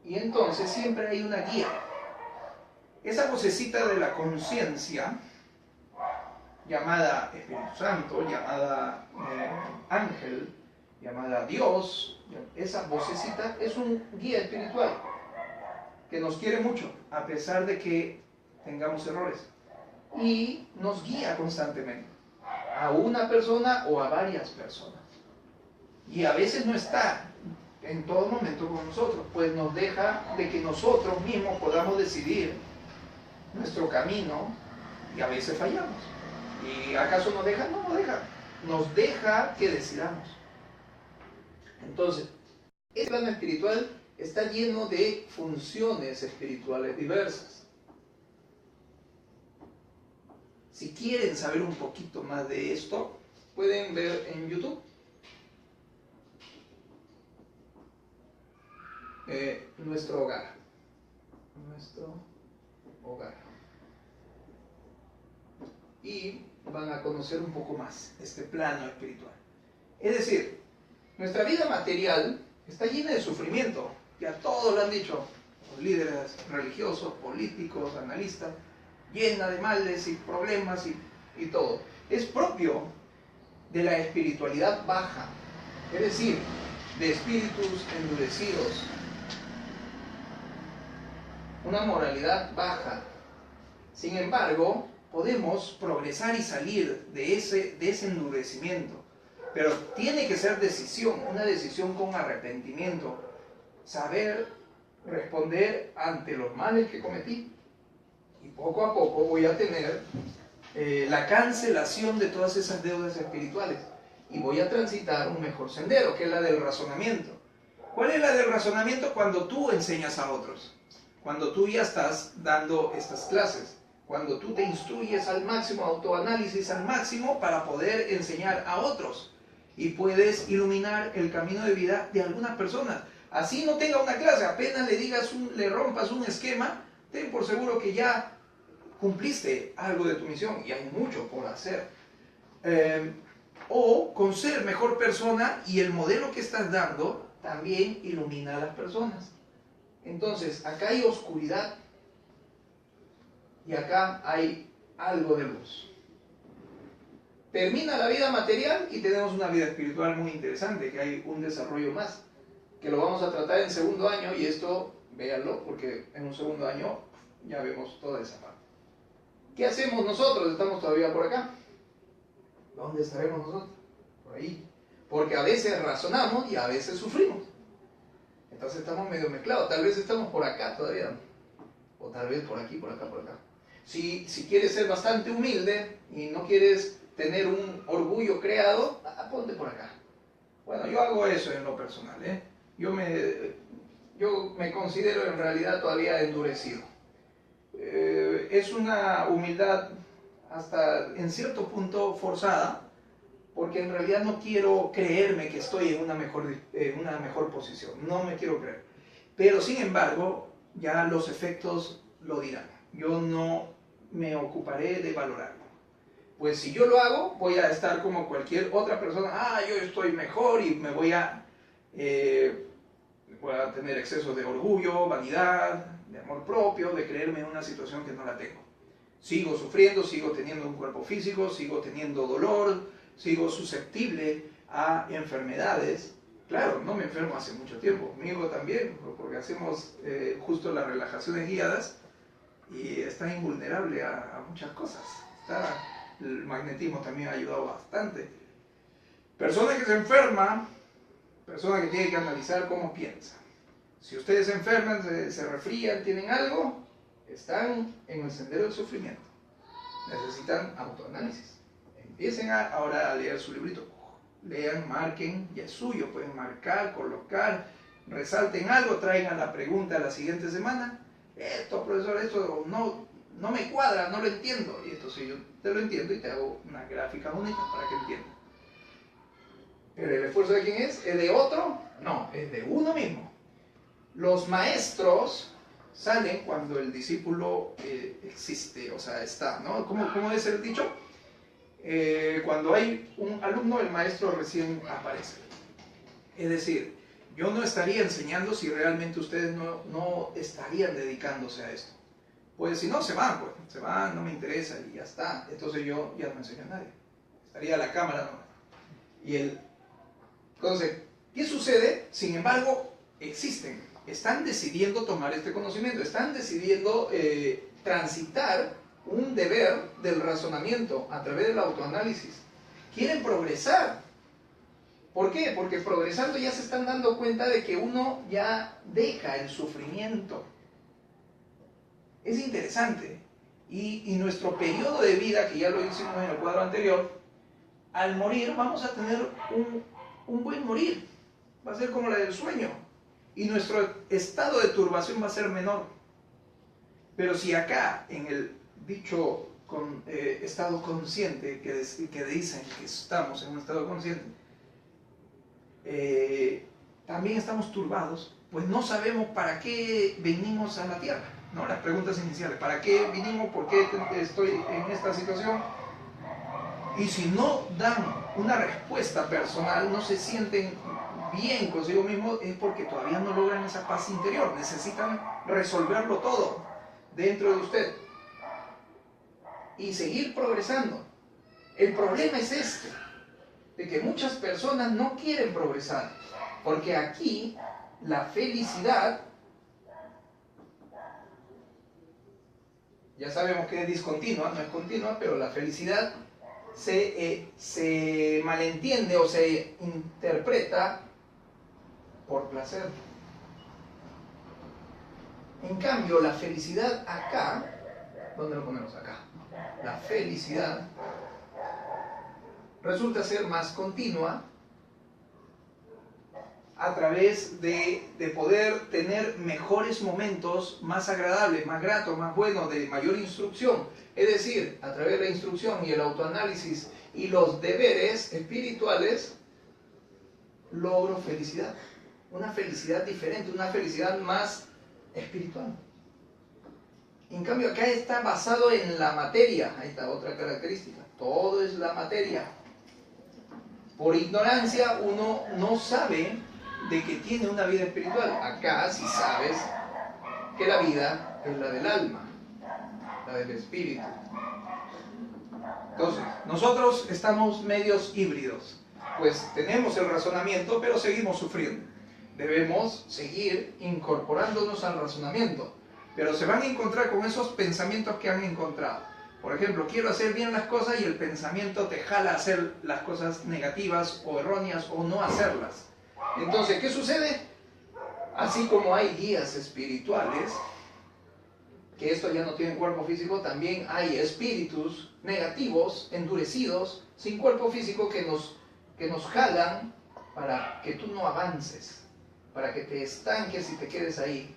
Y entonces siempre hay una guía. Esa vocecita de la conciencia, llamada Espíritu Santo, llamada ángel, llamada Dios, esa vocecita es un guía espiritual que nos quiere mucho, a pesar de que tengamos errores. Y nos guía constantemente, a una persona o a varias personas. Y a veces no está en todo momento con nosotros, pues nos deja de que nosotros mismos podamos decidir nuestro camino y a veces fallamos. ¿Y acaso nos deja? No nos deja. Nos deja que decidamos. Entonces, el plano espiritual está lleno de funciones espirituales diversas. Si quieren saber un poquito más de esto, pueden ver en YouTube nuestro hogar. Nuestro hogar. Y van a conocer un poco más este plano espiritual. Es decir, nuestra vida material está llena de sufrimiento. Ya todos lo han dicho, los líderes religiosos, políticos, analistas, llena de males y problemas y todo. Es propio de la espiritualidad baja, es decir, de espíritus endurecidos. Una moralidad baja. Sin embargo, podemos progresar y salir de ese endurecimiento. Pero tiene que ser decisión, una decisión con arrepentimiento. Saber responder ante los males que cometí. Y poco a poco voy a tener la cancelación de todas esas deudas espirituales. Y voy a transitar un mejor sendero, que es la del razonamiento. ¿Cuál es la del razonamiento? Cuando tú enseñas a otros. Cuando tú ya estás dando estas clases. Cuando tú te instruyes al máximo, autoanálisis al máximo para poder enseñar a otros. Y puedes iluminar el camino de vida de algunas personas. Así no tenga una clase, apenas le rompas un esquema, ten por seguro que ya cumpliste algo de tu misión y hay mucho por hacer. O con ser mejor persona y el modelo que estás dando también ilumina a las personas. Entonces, acá hay oscuridad y acá hay algo de luz. Termina la vida material y tenemos una vida espiritual muy interesante, que hay un desarrollo más, que lo vamos a tratar en segundo año, y esto, véanlo, porque en un segundo año ya vemos toda esa parte. ¿Qué hacemos nosotros? Estamos todavía por acá. ¿Dónde estaremos nosotros? Por ahí. Porque a veces razonamos y a veces sufrimos. Entonces estamos medio mezclados. Tal vez estamos por acá todavía, o tal vez por aquí, por acá, por acá. Si quieres ser bastante humilde y no quieres tener un orgullo creado, ponte por acá. Bueno, yo hago eso en lo personal, ¿eh? Yo me considero en realidad todavía endurecido. Es una humildad hasta en cierto punto forzada, porque en realidad no quiero creerme que estoy en una mejor posición. No me quiero creer. Pero sin embargo, ya los efectos lo dirán. Yo no me ocuparé de valorarlo. Pues si yo lo hago, voy a estar como cualquier otra persona. Yo estoy mejor y me voy a tener exceso de orgullo, vanidad, de amor propio, de creerme en una situación que no la tengo. Sigo sufriendo, sigo teniendo un cuerpo físico, sigo teniendo dolor, sigo susceptible a enfermedades. Claro, no me enfermo hace mucho tiempo, conmigo también, porque hacemos justo las relajaciones guiadas y está invulnerable a muchas cosas. El magnetismo también ha ayudado bastante. Persona que se enferma, persona que tiene que analizar cómo piensa. Si ustedes se enferman, se resfrían, tienen algo, están en el sendero del sufrimiento. Necesitan autoanálisis. Empiecen ahora a leer su librito. Lean, marquen, ya es suyo. Pueden marcar, colocar, resalten algo, traigan la pregunta la siguiente semana. Esto, profesor, esto no me cuadra, no lo entiendo. Y entonces yo te lo entiendo y te hago una gráfica bonita para que entiendas. ¿Pero el esfuerzo de quién es? ¿Es de otro? No, es de uno mismo. Los maestros salen cuando el discípulo existe, o sea, está, ¿no? ¿Cómo es el dicho? Cuando hay un alumno, el maestro recién aparece. Es decir, yo no estaría enseñando si realmente ustedes no estarían dedicándose a esto. Pues si no, se van, no me interesa y ya está. Entonces yo ya no enseño a nadie. Estaría la cámara, ¿no? Entonces, ¿qué sucede? Sin embargo, existen. Están decidiendo tomar este conocimiento, están decidiendo transitar un deber del razonamiento a través del autoanálisis. Quieren progresar. ¿Por qué? Porque progresando ya se están dando cuenta de que uno ya deja el sufrimiento. Es interesante. Y nuestro periodo de vida, que ya lo hicimos en el cuadro anterior, al morir vamos a tener un buen morir. Va a ser como la del sueño. Y nuestro estado de turbación va a ser menor. Pero si acá, en el dicho estado consciente, que dicen que estamos en un estado consciente, también estamos turbados, pues no sabemos para qué venimos a la tierra, ¿no? Las preguntas iniciales, ¿para qué vinimos? ¿Por qué estoy en esta situación? Y si no dan una respuesta personal, no se sienten bien consigo mismos, es porque todavía no logran esa paz interior. Necesitan resolverlo todo dentro de usted y seguir progresando. El problema es este, de que muchas personas no quieren progresar, porque aquí la felicidad, ya sabemos que es discontinua, no es continua, pero la felicidad se malentiende o se interpreta por placer. En cambio, la felicidad acá, ¿dónde lo ponemos? Acá. La felicidad resulta ser más continua a través de poder tener mejores momentos, más agradables, más gratos, más buenos, de mayor instrucción. Es decir, a través de la instrucción y el autoanálisis y los deberes espirituales, logro felicidad. Una felicidad diferente, una felicidad más espiritual. En cambio, acá está basado en la materia. Ahí está otra característica. Todo es la materia. Por ignorancia uno no sabe de que tiene una vida espiritual. Acá sí sabes que la vida es la del alma, la del espíritu. Entonces, nosotros estamos medios híbridos. Pues tenemos el razonamiento, pero seguimos sufriendo. Debemos seguir incorporándonos al razonamiento. Pero se van a encontrar con esos pensamientos que han encontrado. Por ejemplo, quiero hacer bien las cosas y el pensamiento te jala a hacer las cosas negativas o erróneas o no hacerlas. Entonces, ¿qué sucede? Así como hay guías espirituales, que esto ya no tiene cuerpo físico, también hay espíritus negativos, endurecidos, sin cuerpo físico, que nos jalan para que tú no avances, para que te estanques y te quedes ahí.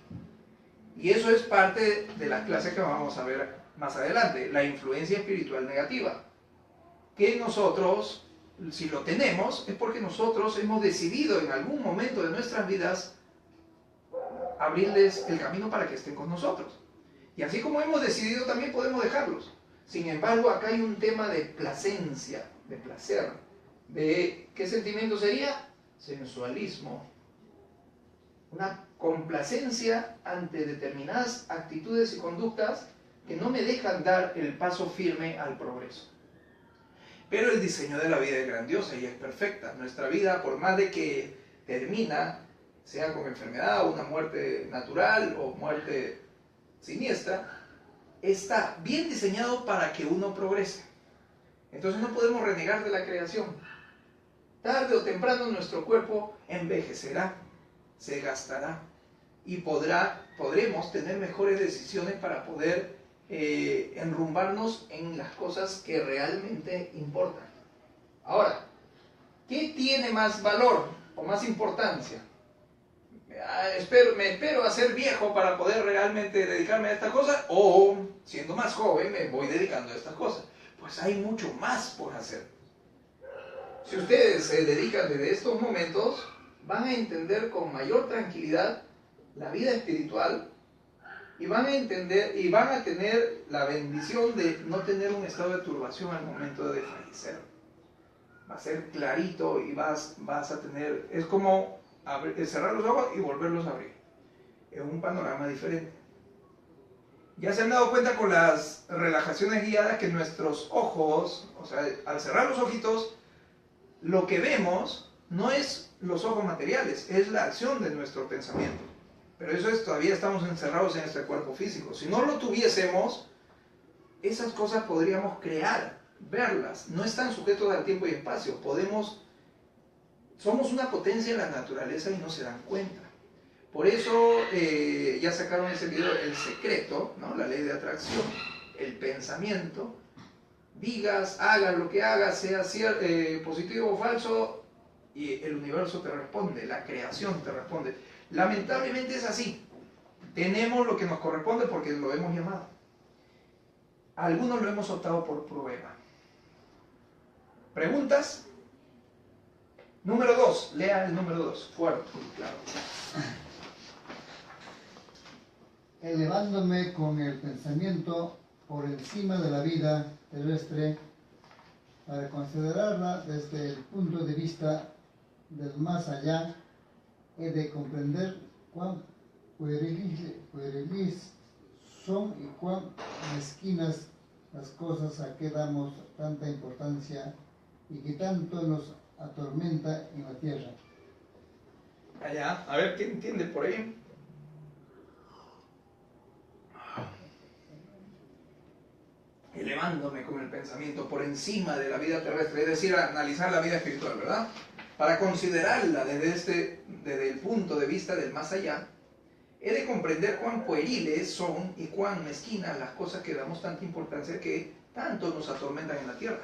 Y eso es parte de las clases que vamos a ver más adelante, la influencia espiritual negativa. Que nosotros, si lo tenemos, es porque nosotros hemos decidido en algún momento de nuestras vidas abrirles el camino para que estén con nosotros. Y así como hemos decidido, también podemos dejarlos. Sin embargo, acá hay un tema de placencia, de placer. ¿De qué sentimiento sería? Sensualismo. Una complacencia ante determinadas actitudes y conductas que no me dejan dar el paso firme al progreso. Pero el diseño de la vida es grandiosa y es perfecta. Nuestra vida, por más de que termina, sea con enfermedad o una muerte natural o muerte siniestra, está bien diseñado para que uno progrese. Entonces no podemos renegar de la creación. Tarde o temprano nuestro cuerpo envejecerá, se gastará y podremos tener mejores decisiones para poder enrumbarnos en las cosas que realmente importan. Ahora, ¿qué tiene más valor o más importancia? Me espero a ser viejo para poder realmente dedicarme a esta cosa, o siendo más joven me voy dedicando a estas cosas. Pues hay mucho más por hacer. Si ustedes se dedican desde estos momentos, van a entender con mayor tranquilidad la vida espiritual y van a entender y van a tener la bendición de no tener un estado de turbación al momento de fallecer. Va a ser clarito y vas a tener, es como cerrar los ojos y volverlos a abrir. Es un panorama diferente. Ya se han dado cuenta con las relajaciones guiadas que nuestros ojos, o sea, al cerrar los ojitos, lo que vemos no es los ojos materiales, es la acción de nuestro pensamiento. Pero eso es, todavía estamos encerrados en este cuerpo físico. Si no lo tuviésemos, esas cosas podríamos crear, verlas. No están sujetos al tiempo y espacio. Somos una potencia en la naturaleza y no se dan cuenta. Por eso ya sacaron ese video, El Secreto, ¿no? La ley de atracción, el pensamiento. Digas, hagas lo que hagas, sea positivo o falso, y el universo te responde, la creación te responde. Lamentablemente es así. Tenemos lo que nos corresponde porque lo hemos llamado. Algunos lo hemos optado por prueba. ¿Preguntas? Número 2. Lea el número 2. Fuerte, claro. Elevándome con el pensamiento por encima de la vida terrestre para considerarla desde el punto de vista del más allá, he de comprender cuán pueriles son y cuán mezquinas las cosas a que damos tanta importancia y que tanto nos atormenta en la tierra. Allá, a ver, ¿quién entiende por ahí? Elevándome con el pensamiento por encima de la vida terrestre, es decir, analizar la vida espiritual, ¿verdad? Para considerarla desde el punto de vista del más allá, he de comprender cuán pueriles son y cuán mezquinas las cosas que damos tanta importancia que tanto nos atormentan en la tierra.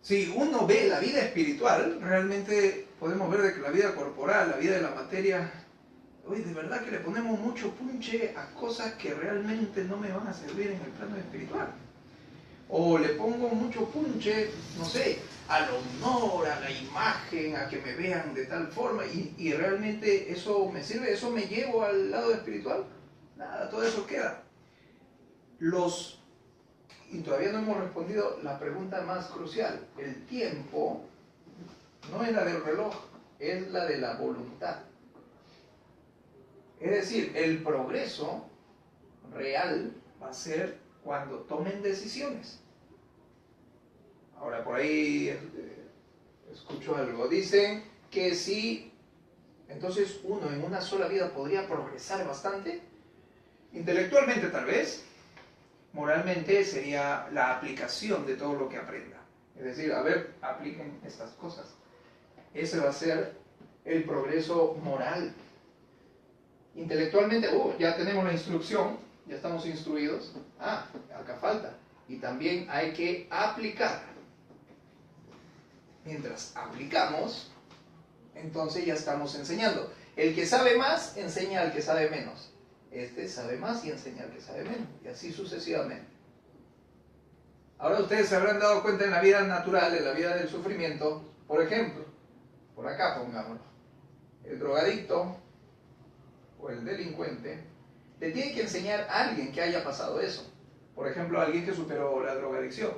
Si uno ve la vida espiritual, realmente podemos ver de que la vida corporal, la vida de la materia, hoy de verdad que le ponemos mucho punche a cosas que realmente no me van a servir en el plano espiritual. O le pongo mucho punche, no sé, al honor, a la imagen, a que me vean de tal forma, y realmente eso me sirve, eso me llevo al lado espiritual. Nada, todo eso queda. Y todavía no hemos respondido la pregunta más crucial. El tiempo no es la del reloj, es la de la voluntad. Es decir, el progreso real va a ser cuando tomen decisiones. Ahora, por ahí escucho algo. Dicen que si entonces uno en una sola vida podría progresar bastante. Intelectualmente tal vez. Moralmente sería la aplicación de todo lo que aprenda. Es decir, a ver, apliquen estas cosas. Ese va a ser el progreso moral. Intelectualmente, ya tenemos la instrucción, ya estamos instruidos. Acá falta. Y también hay que aplicar. Mientras aplicamos, entonces ya estamos enseñando. El que sabe más, enseña al que sabe menos. Este sabe más y enseña al que sabe menos. Y así sucesivamente. Ahora ustedes se habrán dado cuenta en la vida natural, en la vida del sufrimiento. Por ejemplo, por acá pongámoslo. El drogadicto o el delincuente le tiene que enseñar a alguien que haya pasado eso. Por ejemplo, a alguien que superó la drogadicción.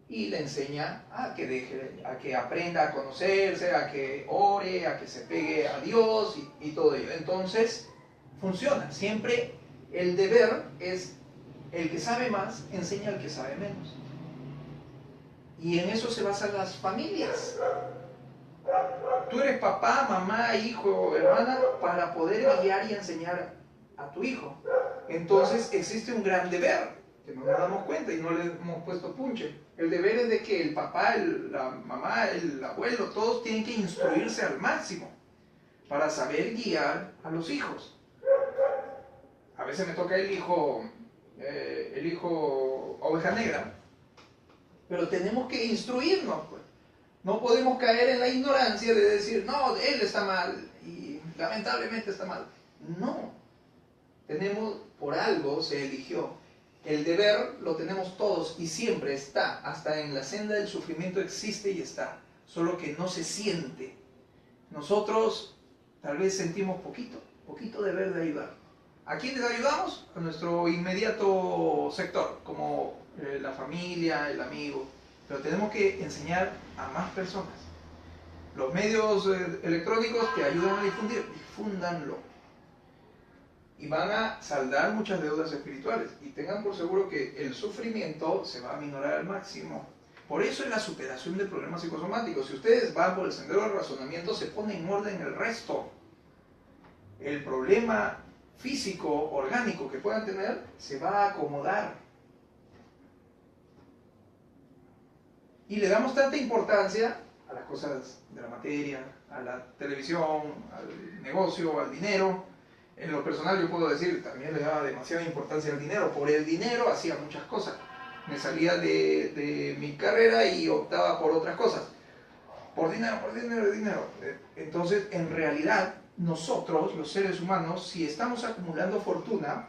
Y le enseña a que aprenda a conocerse, a que ore, a que se pegue a Dios y todo ello. Entonces, funciona. Siempre el deber es el que sabe más, enseña al que sabe menos. Y en eso se basan las familias. Tú eres papá, mamá, hijo, hermana, para poder guiar y enseñar a tu hijo. Entonces existe un gran deber, que no nos damos cuenta y no le hemos puesto punche. El deber es de que el papá, la mamá, el abuelo, todos tienen que instruirse al máximo para saber guiar a los hijos. A veces me toca el hijo oveja negra, pero tenemos que instruirnos, pues. No podemos caer en la ignorancia de decir, no, él está mal y lamentablemente está mal. No, tenemos, por algo se eligió. El deber lo tenemos todos y siempre está, hasta en la senda del sufrimiento existe y está, solo que no se siente. Nosotros tal vez sentimos poquito deber de ayudar. ¿A quiénes ayudamos? A nuestro inmediato sector, como la familia, el amigo. Pero tenemos que enseñar a más personas. Los medios electrónicos que ayudan a difundir, difúndanlo. Y van a saldar muchas deudas espirituales. Y tengan por seguro que el sufrimiento se va a minorar al máximo. Por eso en la superación de problemas psicosomáticos, si ustedes van por el sendero del razonamiento, se pone en orden el resto. El problema físico, orgánico que puedan tener, se va a acomodar. Y le damos tanta importancia a las cosas de la materia, a la televisión, al negocio, al dinero. En lo personal yo puedo decir, también le daba demasiada importancia al dinero. Por el dinero hacía muchas cosas. Me salía de mi carrera y optaba por otras cosas. Por dinero. Entonces, en realidad, nosotros, los seres humanos, si estamos acumulando fortuna,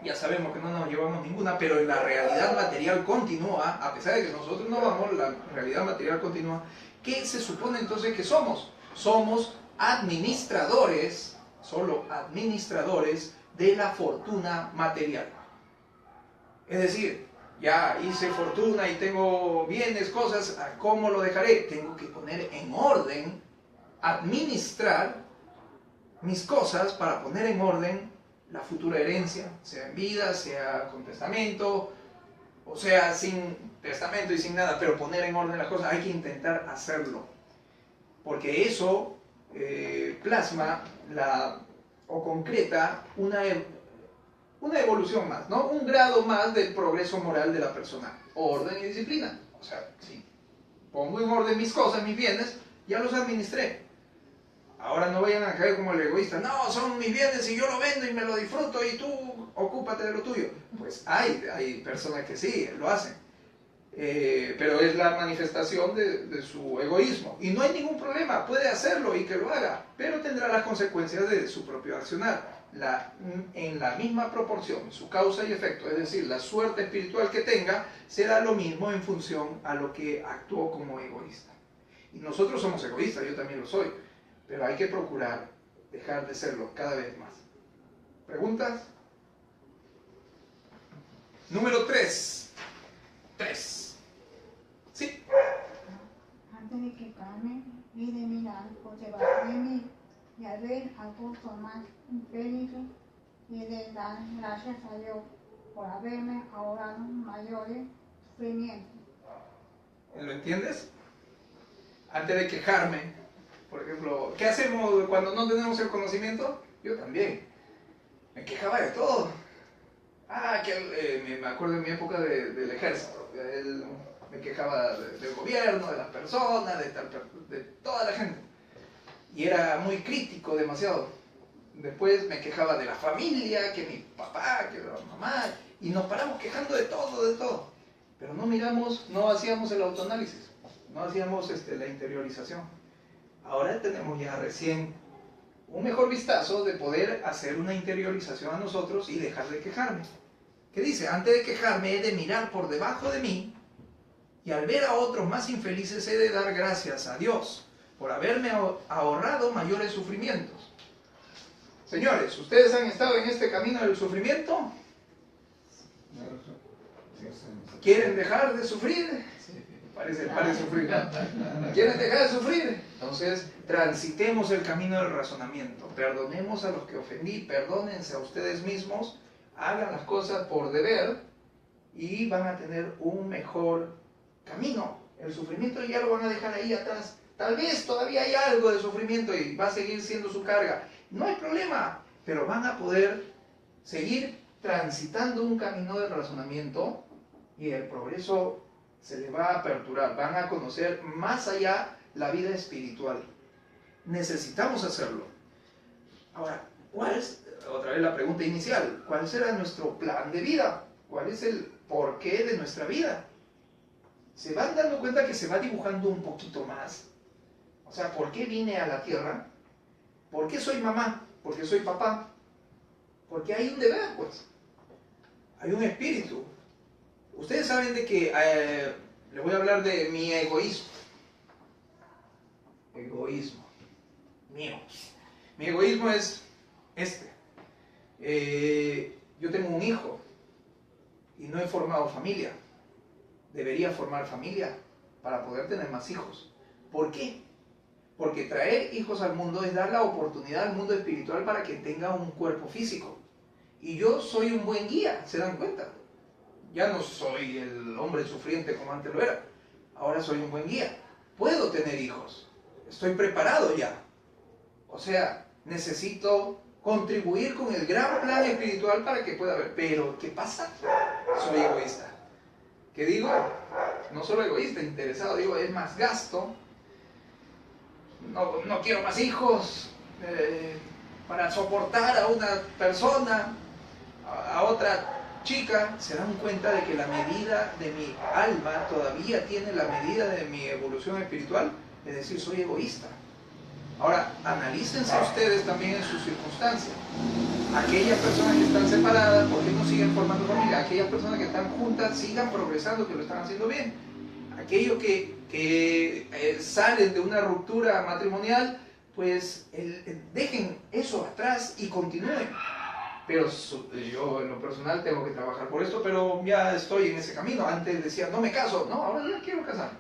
ya sabemos que no nos llevamos ninguna, pero la realidad material continúa, a pesar de que nosotros no vamos, la realidad material continúa. ¿Qué se supone entonces que somos? Somos administradores, solo administradores de la fortuna material. Es decir, ya hice fortuna y tengo bienes, cosas, ¿cómo lo dejaré? Tengo que poner en orden, administrar mis cosas para poner en orden la futura herencia, sea en vida, sea con testamento, o sea sin testamento y sin nada, pero poner en orden las cosas, hay que intentar hacerlo, porque eso plasma o concreta una evolución más, ¿no? Un grado más del progreso moral de la persona, orden y disciplina. O sea, si pongo en orden mis cosas, mis bienes, ya los administré. Ahora no vayan a caer como el egoísta. No, son mis bienes y yo lo vendo y me lo disfruto y tú ocúpate de lo tuyo. Pues hay personas que sí, lo hacen. Pero es la manifestación de su egoísmo. Y no hay ningún problema, puede hacerlo y que lo haga. Pero tendrá las consecuencias de su propio accionar. En la misma proporción, su causa y efecto. Es decir, la suerte espiritual que tenga será lo mismo en función a lo que actuó como egoísta. Y nosotros somos egoístas, yo también lo soy. Pero hay que procurar dejar de serlo cada vez más. ¿Preguntas? Número 3. 3. Sí. Antes de quejarme y de mirar por debajo de mí y al ver algo tomar un peligro y de dar gracias a Dios por haberme ahorrado mayores sufrimientos. ¿Lo entiendes? Antes de quejarme. Por ejemplo, ¿qué hacemos cuando no tenemos el conocimiento? Yo también. Me quejaba de todo. Me acuerdo en mi época del ejército. Me quejaba del gobierno, de las personas, de toda la gente. Y era muy crítico, demasiado. Después me quejaba de la familia, que mi papá, que la mamá. Y nos paramos quejando de todo. Pero no hacíamos el autoanálisis. No hacíamos la interiorización. Ahora tenemos ya recién un mejor vistazo de poder hacer una interiorización a nosotros y dejar de quejarme. ¿Qué dice? Antes de quejarme he de mirar por debajo de mí y al ver a otros más infelices he de dar gracias a Dios por haberme ahorrado mayores sufrimientos. Señores, ¿ustedes han estado en este camino del sufrimiento? ¿Quieren dejar de sufrir? Parece sufrir. ¿Quieren dejar de sufrir? Entonces, transitemos el camino del razonamiento. Perdonemos a los que ofendí, perdónense a ustedes mismos, hagan las cosas por deber y van a tener un mejor camino. El sufrimiento ya lo van a dejar ahí atrás. Tal vez todavía hay algo de sufrimiento y va a seguir siendo su carga. No hay problema, pero van a poder seguir transitando un camino del razonamiento y el progreso se les va a aperturar, van a conocer más allá la vida espiritual. Necesitamos hacerlo. Ahora, ¿cuál es, otra vez la pregunta inicial, cuál será nuestro plan de vida? ¿Cuál es el porqué de nuestra vida? ¿Se van dando cuenta que se va dibujando un poquito más? O sea, ¿por qué vine a la tierra? ¿Por qué soy mamá? ¿Por qué soy papá? Porque hay un deber, pues. Hay un espíritu. Ustedes saben de que, les voy a hablar de mi egoísmo. Egoísmo. Mío. Mi egoísmo es este. Yo tengo un hijo y no he formado familia. Debería formar familia para poder tener más hijos. ¿Por qué? Porque traer hijos al mundo es dar la oportunidad al mundo espiritual para que tenga un cuerpo físico. Y yo soy un buen guía, ¿se dan cuenta? Ya no soy el hombre sufriente como antes lo era. Ahora soy un buen guía. Puedo tener hijos. Estoy preparado ya. O sea, necesito contribuir con el gran plan espiritual para que pueda haber. Pero, ¿qué pasa? Soy egoísta. ¿Qué digo? No solo egoísta, interesado. Digo, es más gasto. No quiero más hijos. Para soportar a una persona, a otra chica, se dan cuenta de que la medida de mi alma todavía tiene la medida de mi evolución espiritual, es decir, soy egoísta. Ahora, analícense ustedes también en sus circunstancias. Aquellas personas que están separadas, ¿por qué no siguen formando familia? Aquellas personas que están juntas, sigan progresando, que lo están haciendo bien. Aquellos que salen de una ruptura matrimonial, pues dejen eso atrás y continúen. Pero yo en lo personal tengo que trabajar por esto, pero ya estoy en ese camino. Antes decía, no me caso. No, ahora ya quiero casar.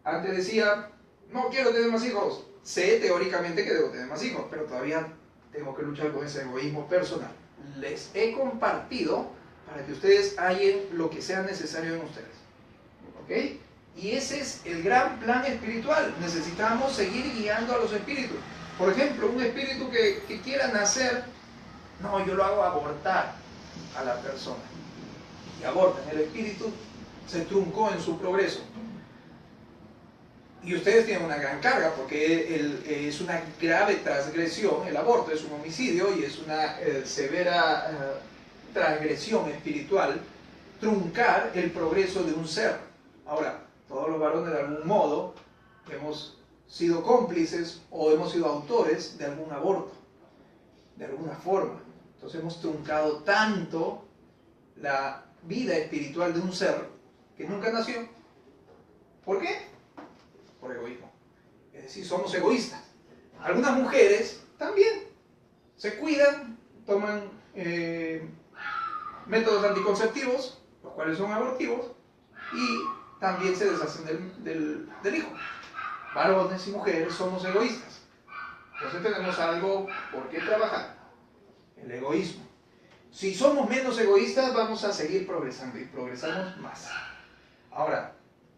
Antes decía, no quiero tener más hijos. Sé teóricamente que debo tener más hijos, pero todavía tengo que luchar con ese egoísmo personal. Les he compartido para que ustedes hallen lo que sea necesario en ustedes. ¿Ok? Y ese es el gran plan espiritual. Necesitamos seguir guiando a los espíritus. Por ejemplo, un espíritu que quiera nacer, no, yo lo hago abortar a la persona. Y abortan. El espíritu se truncó en su progreso. Y ustedes tienen una gran carga porque es una grave transgresión. El aborto es un homicidio y es una severa transgresión espiritual. Truncar el progreso de un ser. Ahora, todos los varones de algún modo hemos sido cómplices o hemos sido autores de algún aborto, de alguna forma. Entonces hemos truncado tanto la vida espiritual de un ser que nunca nació. ¿Por qué? Por egoísmo. Es decir, somos egoístas. Algunas mujeres también se cuidan, toman métodos anticonceptivos, los cuales son abortivos, y también se deshacen del hijo. Varones y mujeres somos egoístas. Entonces tenemos algo por qué trabajar. El egoísmo. Si somos menos egoístas, vamos a seguir progresando y progresamos más. Ahora,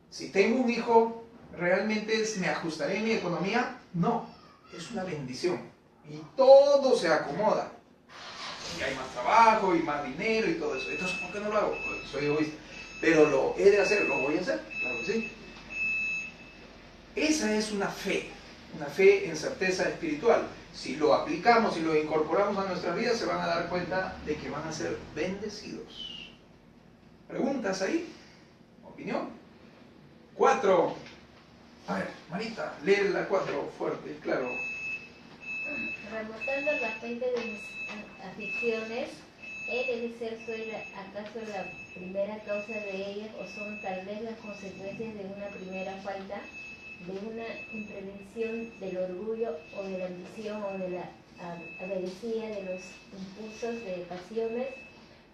si tengo un hijo, ¿realmente me ajustaré en mi economía? No, es una bendición. Y todo se acomoda. Y hay más trabajo y más dinero y todo eso. Entonces, ¿por qué no lo hago? Pues soy egoísta. Pero lo he de hacer, lo voy a hacer, claro que sí. Esa es una fe en certeza espiritual. Si lo aplicamos y lo incorporamos a nuestras vidas, se van a dar cuenta de que van a ser bendecidos. ¿Preguntas ahí? ¿Opinión? 4. A ver, Marita, lee la 4 fuerte, claro. Remontando la fuente de mis aflicciones, ¿he de ser soy acaso la primera causa de ellas o son tal vez las consecuencias de una primera falta, de una imprevención del orgullo o de la ambición o de la avaricia, de los impulsos de pasiones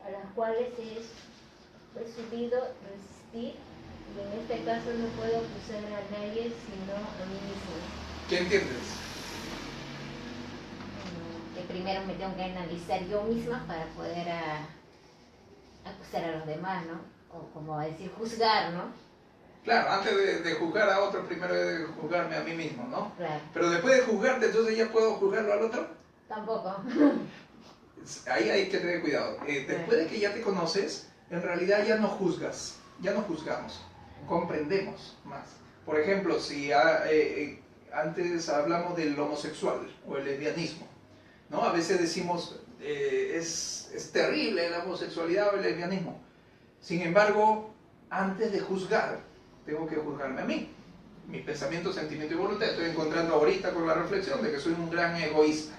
a las cuales he subido resistir? Y en este caso no puedo acusar a nadie sino a mí mismo. ¿Qué entiendes? Que primero me tengo que analizar yo misma para poder acusar a los demás, ¿no? O como decir, juzgar, ¿no? Claro, antes de juzgar a otro, primero he de juzgarme a mí mismo, ¿no? Claro. Pero después de juzgarte, entonces ya puedo juzgarlo al otro. Tampoco. Ahí hay que tener cuidado. Después de que ya te conoces, en realidad ya no juzgas, ya no juzgamos, comprendemos más. Por ejemplo, si antes hablamos del homosexual o el lesbianismo, ¿no? A veces decimos, es terrible la homosexualidad o el lesbianismo. Sin embargo, antes de juzgar, tengo que juzgarme a mí. Mi pensamiento, sentimiento y voluntad. Estoy encontrando ahorita con la reflexión de que soy un gran egoísta.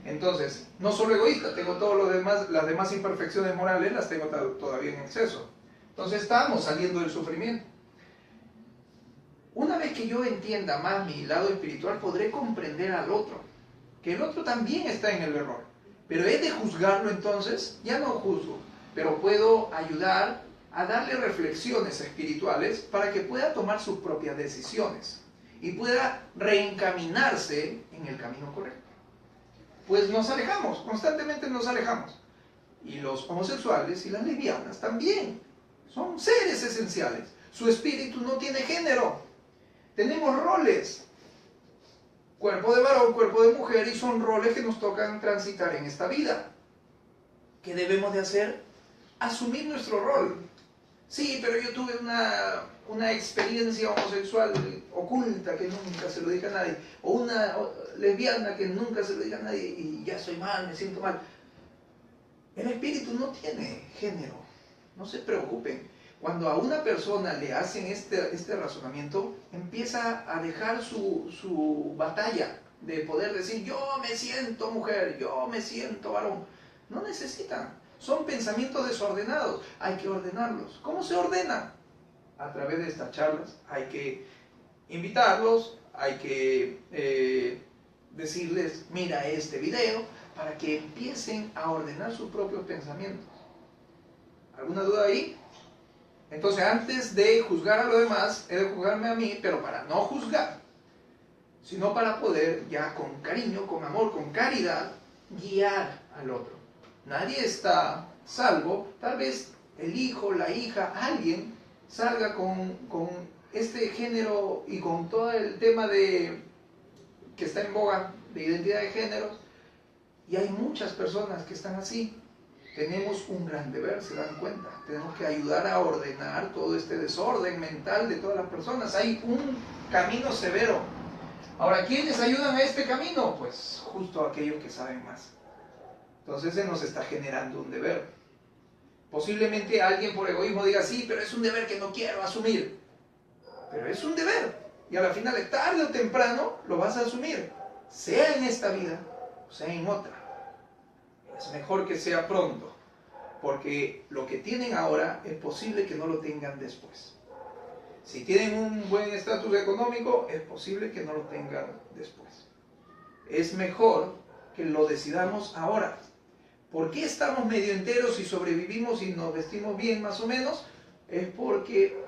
Entonces, no solo egoísta, tengo todos los demás, las demás imperfecciones morales las tengo todavía en exceso. Entonces estamos saliendo del sufrimiento. Una vez que yo entienda más mi lado espiritual, podré comprender al otro, que el otro también está en el error. Pero he de juzgarlo entonces, ya no juzgo, pero puedo ayudar a darle reflexiones espirituales para que pueda tomar sus propias decisiones y pueda reencaminarse en el camino correcto. Pues nos alejamos, constantemente nos alejamos. Y los homosexuales y las lesbianas también son seres esenciales. Su espíritu no tiene género. Tenemos roles. Cuerpo de varón, cuerpo de mujer, y son roles que nos tocan transitar en esta vida. ¿Qué debemos de hacer? Asumir nuestro rol. Sí, pero yo tuve una experiencia homosexual oculta que nunca se lo dije a nadie, o una lesbiana que nunca se lo dije a nadie y ya soy mal, me siento mal. El espíritu no tiene género, no se preocupen. Cuando a una persona le hacen este razonamiento, empieza a dejar su batalla de poder decir yo me siento mujer, yo me siento varón. No necesitan. Son pensamientos desordenados, hay que ordenarlos. ¿Cómo se ordena? A través de estas charlas. Hay que invitarlos, hay que decirles, mira este video, para que empiecen a ordenar sus propios pensamientos. ¿Alguna duda ahí? Entonces, antes de juzgar a los demás, he de juzgarme a mí, pero para no juzgar, sino para poder, ya con cariño, con amor, con caridad, guiar al otro. Nadie está salvo. Tal vez el hijo, la hija, alguien salga con este género y con todo el tema que está en boga de identidad de géneros. Y hay muchas personas que están así. Tenemos un gran deber, se dan cuenta. Tenemos que ayudar a ordenar todo este desorden mental de todas las personas. Hay un camino severo. Ahora, ¿quiénes ayudan a este camino? Pues justo aquellos que saben más. Entonces se nos está generando un deber. Posiblemente alguien por egoísmo diga, sí, pero es un deber que no quiero asumir. Pero es un deber. Y a la final, tarde o temprano, lo vas a asumir. Sea en esta vida, o sea en otra. Es mejor que sea pronto. Porque lo que tienen ahora es posible que no lo tengan después. Si tienen un buen estatus económico, es posible que no lo tengan después. Es mejor que lo decidamos ahora. ¿Por qué estamos medio enteros y sobrevivimos y nos vestimos bien más o menos? Es porque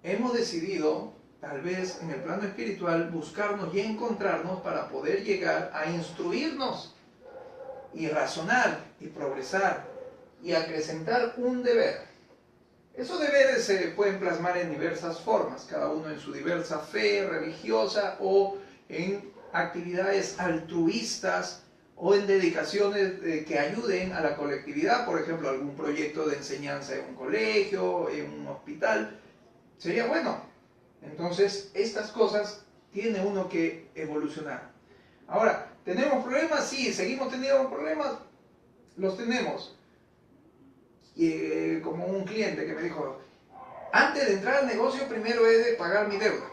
hemos decidido, tal vez en el plano espiritual, buscarnos y encontrarnos para poder llegar a instruirnos y razonar y progresar y acrecentar un deber. Esos deberes se pueden plasmar en diversas formas, cada uno en su diversa fe religiosa o en actividades altruistas o en dedicaciones que ayuden a la colectividad, por ejemplo, algún proyecto de enseñanza en un colegio, en un hospital, sería bueno. Entonces, estas cosas tiene uno que evolucionar. Ahora, ¿tenemos problemas? Sí, seguimos teniendo problemas, los tenemos. Y, como un cliente que me dijo, antes de entrar al negocio, primero he de pagar mi deuda.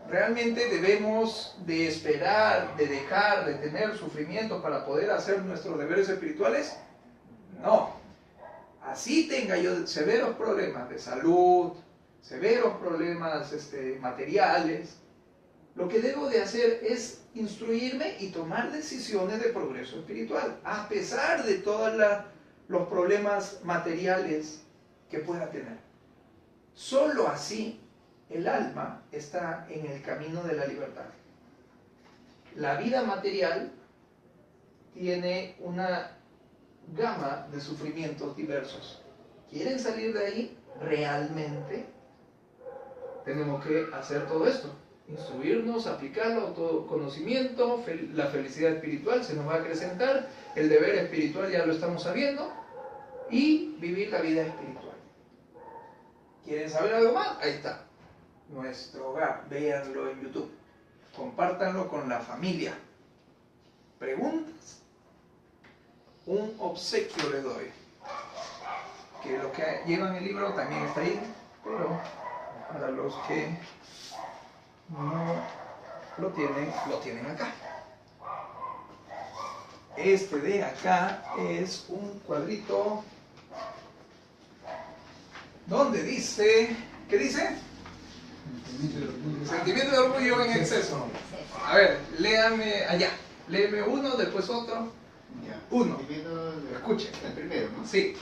¿Realmente debemos de esperar, de dejar, de tener sufrimiento para poder hacer nuestros deberes espirituales? No. Así tenga yo severos problemas de salud, severos problemas materiales, lo que debo de hacer es instruirme y tomar decisiones de progreso espiritual, a pesar de todos los problemas materiales que pueda tener. Solo así el alma está en el camino de la libertad. La vida material tiene una gama de sufrimientos diversos. ¿Quieren salir de ahí? Realmente tenemos que hacer todo esto. Instruirnos, aplicarlo, autoconocimiento, la felicidad espiritual se nos va a acrecentar, el deber espiritual ya lo estamos sabiendo, y vivir la vida espiritual. ¿Quieren saber algo más? Ahí está. Nuestro hogar, véanlo en YouTube, compártanlo con la familia. ¿Preguntas? Un obsequio les doy, que lo que llevan el libro también está ahí, pero Para los que no lo tienen acá. Este de acá es un cuadrito donde dice, ¿qué dice? Sentimiento de orgullo en exceso. A ver, léame allá. Léeme uno, después otro. Ya. Uno. Escuchen, el primero, ¿no? Sí.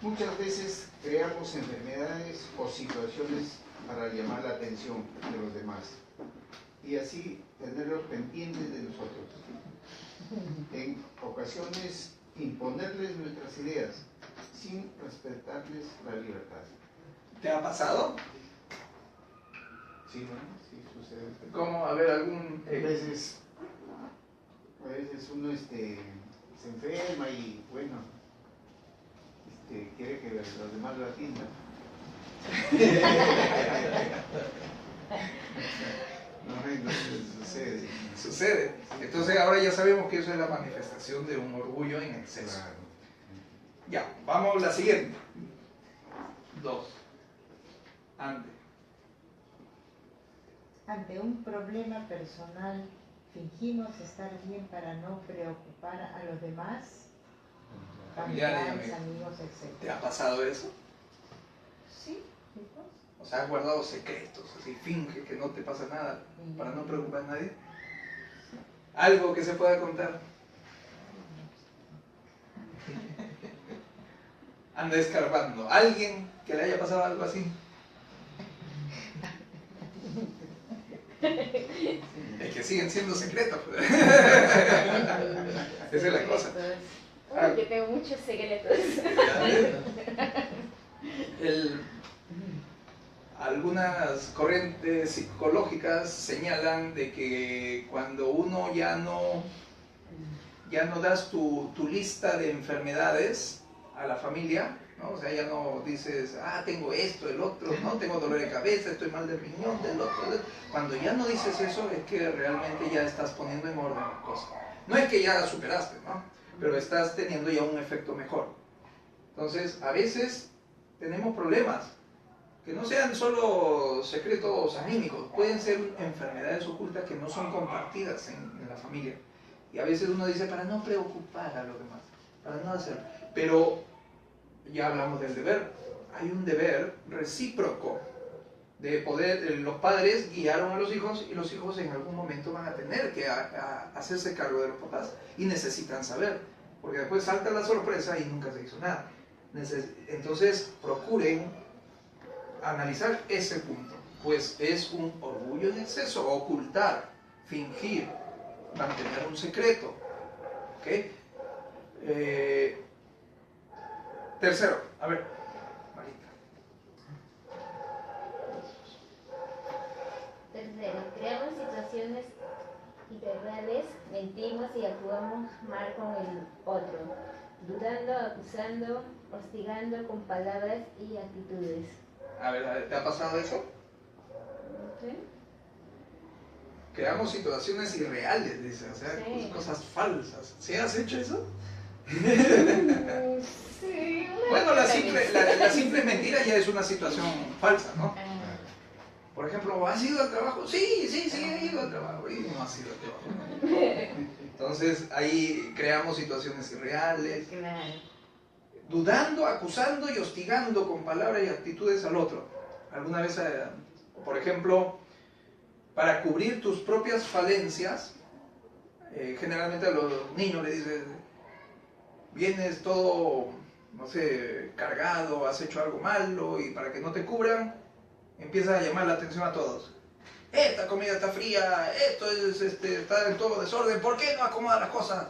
Muchas veces creamos enfermedades o situaciones para llamar la atención de los demás y así tenerlos pendientes de nosotros. En ocasiones, imponerles nuestras ideas sin respetarles la libertad. ¿Te ha pasado? Sí, ¿no? Sí, sucede. ¿Cómo? A ver, algún... A veces uno se enferma y bueno, quiere que los demás lo atiendan. No, entonces sucede. Sucede. Entonces ahora ya sabemos que eso es la manifestación de un orgullo en exceso. Claro. Ya, vamos a la siguiente. 2. Antes. Ante un problema personal, fingimos estar bien para no preocupar a los demás, familiares, amigos, etc. ¿Te ha pasado eso? Sí, chicos. O sea, has guardado secretos, así finge que no te pasa nada para no preocupar a nadie. Algo que se pueda contar. Anda escarbando. ¿Alguien que le haya pasado algo así? Es que siguen siendo secretos. Esa es la cosa. Uy, yo tengo muchos secretos. Algunas corrientes psicológicas señalan de que cuando uno ya no das tu lista de enfermedades a la familia, ¿no? O sea, ya no dices, tengo esto, el otro, no, tengo dolor de cabeza, estoy mal de riñón, del otro. Cuando ya no dices eso es que realmente ya estás poniendo en orden la cosa. No es que ya la superaste, ¿no? Pero estás teniendo ya un efecto mejor. Entonces, a veces tenemos problemas que no sean solo secretos anímicos, pueden ser enfermedades ocultas que no son compartidas en la familia. Y a veces uno dice, para no preocupar a los demás, para no hacer. Pero ya hablamos del deber. Hay un deber recíproco de poder, los padres guiaron a los hijos y los hijos en algún momento van a tener que hacerse cargo de los papás y necesitan saber, porque después salta la sorpresa y nunca se hizo nada. Entonces procuren analizar ese punto, pues es un orgullo en exceso, ocultar, fingir, mantener un secreto. ¿Okay? Tercero, a ver, Marita. Tercero, creamos situaciones irreales, mentimos y actuamos mal con el otro, dudando, acusando, hostigando con palabras y actitudes. A ver, ¿te ha pasado eso? ¿Sí? Creamos situaciones irreales, dice, o sea, Sí. cosas falsas. ¿Sí has hecho eso? Sí. Bueno, la simple mentira ya es una situación falsa, ¿no? Por ejemplo, ¿has ido al trabajo? Sí, he ido al trabajo. Y no has ido al trabajo. Entonces, ahí creamos situaciones irreales. Claro. Dudando, acusando y hostigando con palabras y actitudes al otro. Alguna vez, por ejemplo, para cubrir tus propias falencias, generalmente a los niños le dices, vienes todo, no sé, cargado, has hecho algo malo, y para que no te cubran, empiezas a llamar la atención a todos. Esta comida está fría, esto está en todo desorden, ¿por qué no acomodas las cosas?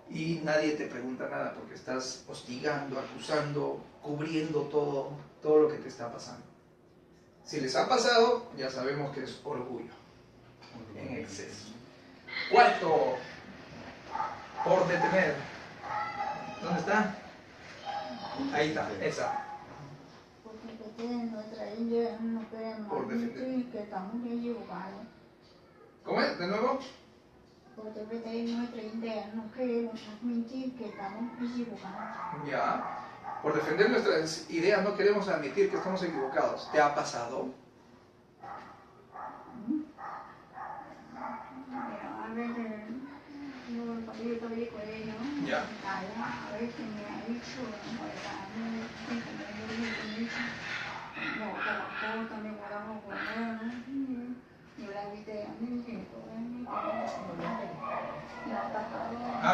Y nadie te pregunta nada porque estás hostigando, acusando, cubriendo todo lo que te está pasando. Si les ha pasado, ya sabemos que es orgullo en exceso. Cuarto, por detener. ¿Dónde está? Ahí está, esa. Porque nuestra India no queremos Por defender. admitir que estamos equivocados. ¿Cómo es? ¿De nuevo? Porque nuestra India no queremos admitir que estamos equivocados. Ya. Por defender nuestras ideas no queremos admitir que estamos equivocados. ¿Te ha pasado? A veces, cuando yo todavía con ellos, Ya. a veces me ha dicho, no, trabajó, también guardamos con él, yo la invité a mí, que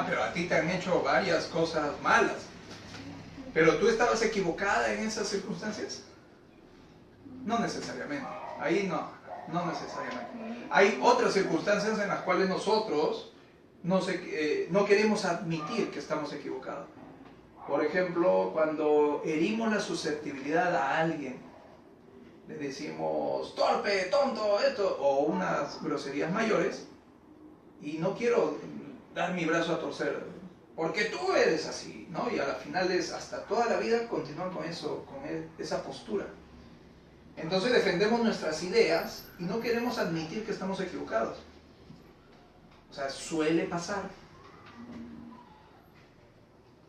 Pero a ti te han hecho varias cosas malas. ¿Pero tú estabas equivocada en esas circunstancias? No necesariamente. Ahí no necesariamente. Hay otras circunstancias en las cuales nosotros no queremos admitir que estamos equivocados. Por ejemplo, cuando herimos la susceptibilidad a alguien, le decimos torpe, tonto, esto, o unas groserías mayores, y no quiero dar mi brazo a torcer, porque tú eres así, ¿no? Y al final hasta toda la vida continúan con eso, esa postura. Entonces defendemos nuestras ideas y no queremos admitir que estamos equivocados. O sea, suele pasar.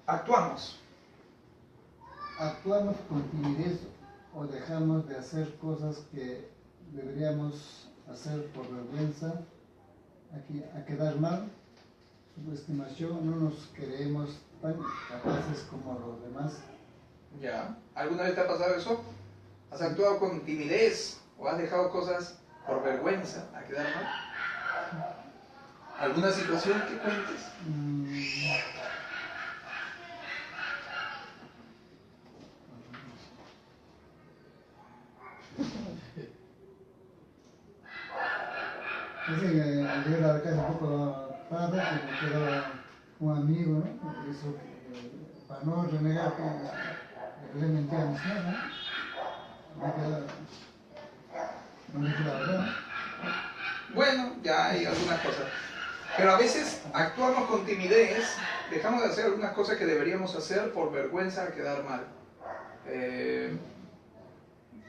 Actuamos. Actuamos con timidez o dejamos de hacer cosas que deberíamos hacer por vergüenza, a quedar mal, subestimación, no nos creemos tan capaces como los demás. Ya. ¿Alguna vez te ha pasado eso? ¿Has actuado con timidez o has dejado cosas por vergüenza a quedar mal? ¿Alguna situación que cuentes? Dice que al llegar a la casa un poco tarde, que me quedaba un amigo, ¿no? Eso para no renegar que le mentía a mi señora, no dije la verdad. Bueno, ya hay algunas cosas. Pero a veces actuamos con timidez, dejamos de hacer algunas cosas que deberíamos hacer por vergüenza a quedar mal.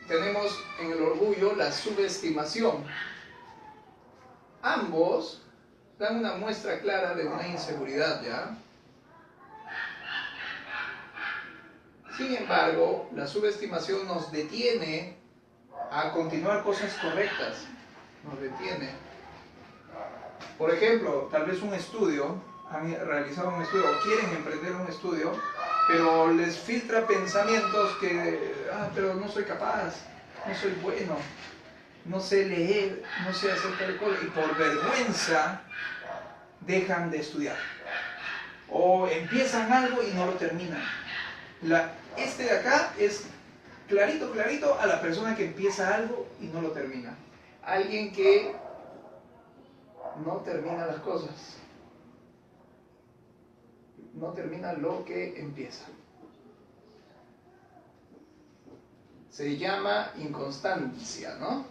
Tenemos en el orgullo la subestimación. Ambos dan una muestra clara de una inseguridad, ¿ya? Sin embargo, la subestimación nos detiene a continuar cosas correctas. Nos detiene. Por ejemplo, tal vez un estudio, han realizado un estudio o quieren emprender un estudio, pero les filtra pensamientos que, pero no soy capaz, no soy bueno, no sé leer, no sé hacer tal cosa, y por vergüenza dejan de estudiar. O empiezan algo y no lo terminan. Este de acá es clarito a la persona que empieza algo y no lo termina. Alguien que no termina las cosas. No termina lo que empieza. Se llama inconstancia, ¿no?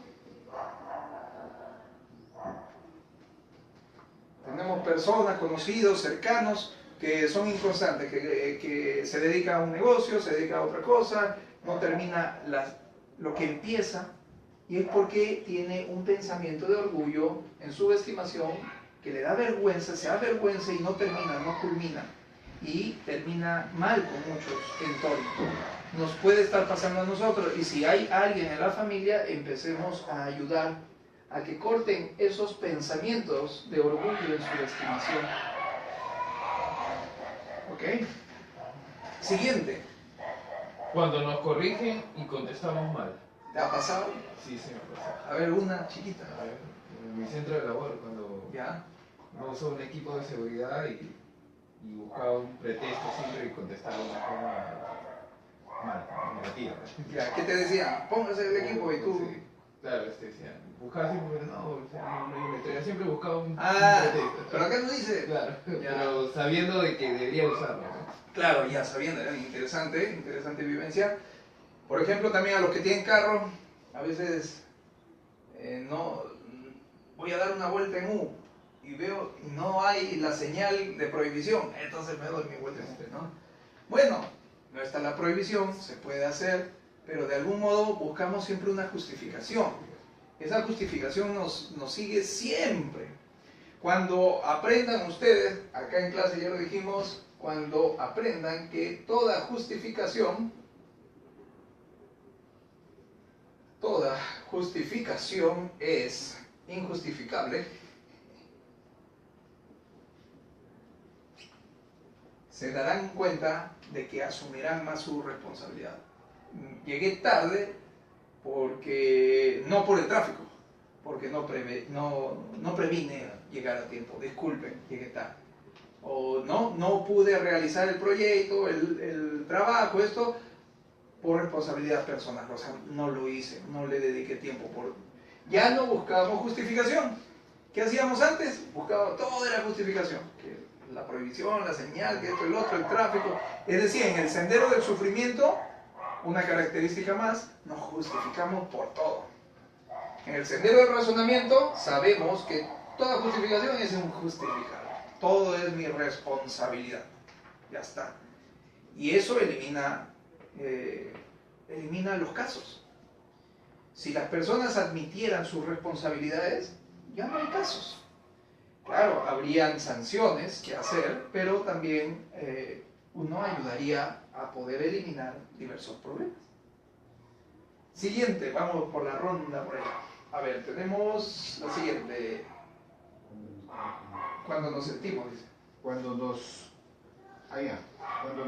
Tenemos personas, conocidos, cercanos, que son inconstantes, que se dedican a un negocio, se dedican a otra cosa, no termina lo que empieza, y es porque tiene un pensamiento de orgullo en subestimación que le da vergüenza, se avergüenza y no termina, no culmina, y termina mal con muchos entornos. Nos puede estar pasando a nosotros, y si hay alguien en la familia, empecemos a ayudar a que corten esos pensamientos de orgullo en subestimación. ¿Ok? Siguiente. Cuando nos corrigen y contestamos mal. ¿Te ha pasado? Sí, se me pasa. A ver, una chiquita. A ver, en mi centro de labor, cuando ¿Ya? no usó un equipo de seguridad y buscaba un pretexto siempre y contestaba de una forma mal, negativa. ¿Ya? ¿Qué te decían? Póngase el equipo y tú... Sí, claro, decían, buscaba siempre, yo siempre buscaba un pretexto. Pero acá no dice. Claro, Ya. pero sabiendo de que debería usarlo, ¿no? Claro, ya sabiendo, interesante vivencia. Por ejemplo, también a los que tienen carro, a veces no voy a dar una vuelta en U y veo no hay la señal de prohibición, entonces me doy mi vuelta en U, ¿no? Bueno, no está la prohibición, se puede hacer, pero de algún modo buscamos siempre una justificación. Esa justificación nos sigue siempre. Cuando aprendan ustedes, acá en clase ya lo dijimos, cuando aprendan que toda justificación es injustificable, se darán cuenta de que asumirán más su responsabilidad. Llegué tarde porque no por el tráfico, porque no previne llegar a tiempo, disculpen, llegué tarde. O no pude realizar el proyecto, el trabajo, esto, por responsabilidad personal, o sea, no lo hice, no le dediqué tiempo. Ya no buscábamos justificación. ¿Qué hacíamos antes? Buscábamos, todo era justificación. Que la prohibición, la señal, que esto, el otro, el tráfico. Es decir, en el sendero del sufrimiento, una característica más, nos justificamos por todo. En el sendero del razonamiento, sabemos que toda justificación es injustificable. Todo es mi responsabilidad. Ya está. Y eso elimina los casos. Si las personas admitieran sus responsabilidades, ya no hay casos. Claro, habrían sanciones que hacer, pero también uno ayudaría a poder eliminar diversos problemas. Siguiente, vamos por la ronda por allá. A ver, tenemos la siguiente. Cuando nos sentimos, dice. Cuando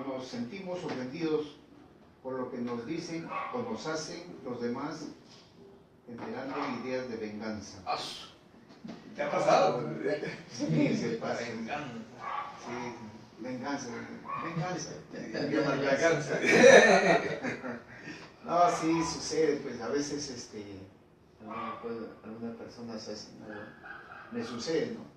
nos sentimos ofendidos por lo que nos dicen o nos hacen los demás, generando ideas de venganza. ¿Te ha pasado? Sí, se pasa. Venganza. Sí, venganza. No, sí, sucede, pues a veces algunas personas hacen algo, me sucede, ¿no?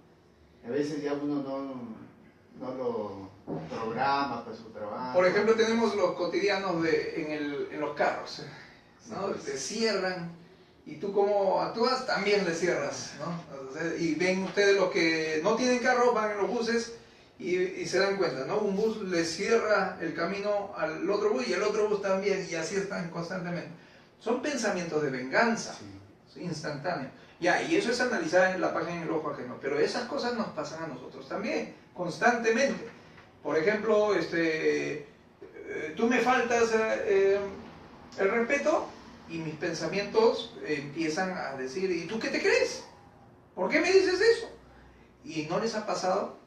A veces ya uno no lo programa para su trabajo. Por ejemplo, tenemos los cotidianos en los carros, ¿no? Te cierran y tú como actúas también le cierras, ¿no? Entonces, y ven ustedes los que no tienen carro, van en los buses y se dan cuenta, ¿no? Un bus le cierra el camino al otro bus y el otro bus también, y así están constantemente. Son pensamientos de venganza, instantáneos. Ya, y eso es analizar en la página en el ojo ajeno, pero esas cosas nos pasan a nosotros también, constantemente. Por ejemplo, tú me faltas el respeto y mis pensamientos empiezan a decir, ¿y tú qué te crees? ¿Por qué me dices eso? ¿Y no les ha pasado?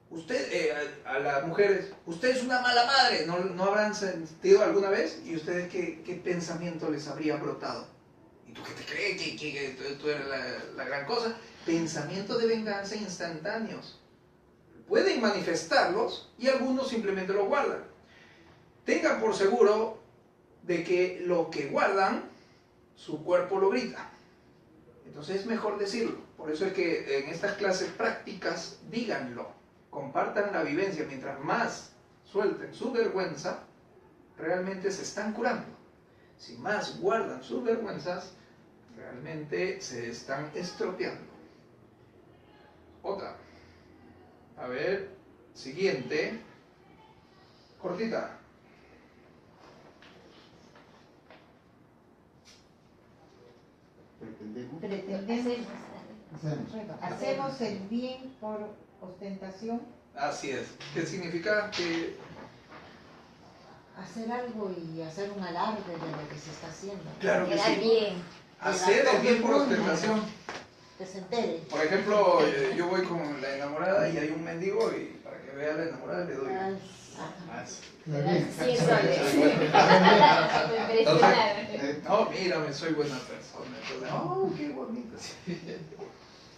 Usted, a las mujeres, usted es una mala madre, ¿no habrán sentido alguna vez? ¿Y ustedes qué pensamiento les habría brotado? ¿Y tú qué te crees? ¿Que tú eres la gran cosa? Pensamientos de venganza instantáneos. Pueden manifestarlos y algunos simplemente los guardan. Tengan por seguro de que lo que guardan, su cuerpo lo grita. Entonces es mejor decirlo. Por eso es que en estas clases prácticas, díganlo. Compartan la vivencia. Mientras más suelten su vergüenza, realmente se están curando. Si más guardan sus vergüenzas, realmente se están estropeando. Otra. A ver, siguiente. Cortita. Hacemos el bien por ostentación. Así es. ¿Qué significa? Que hacer algo y hacer un alarde de lo que se está haciendo. Claro que Quedar sí. bien. Hacer el bien por ostentación. Que se entere. Por ejemplo, yo voy con la enamorada y hay un mendigo y para que vea a la enamorada le doy. Sí, soles. Me impresionaron. No, mírame, soy buena persona. Entonces, oh, qué bonito.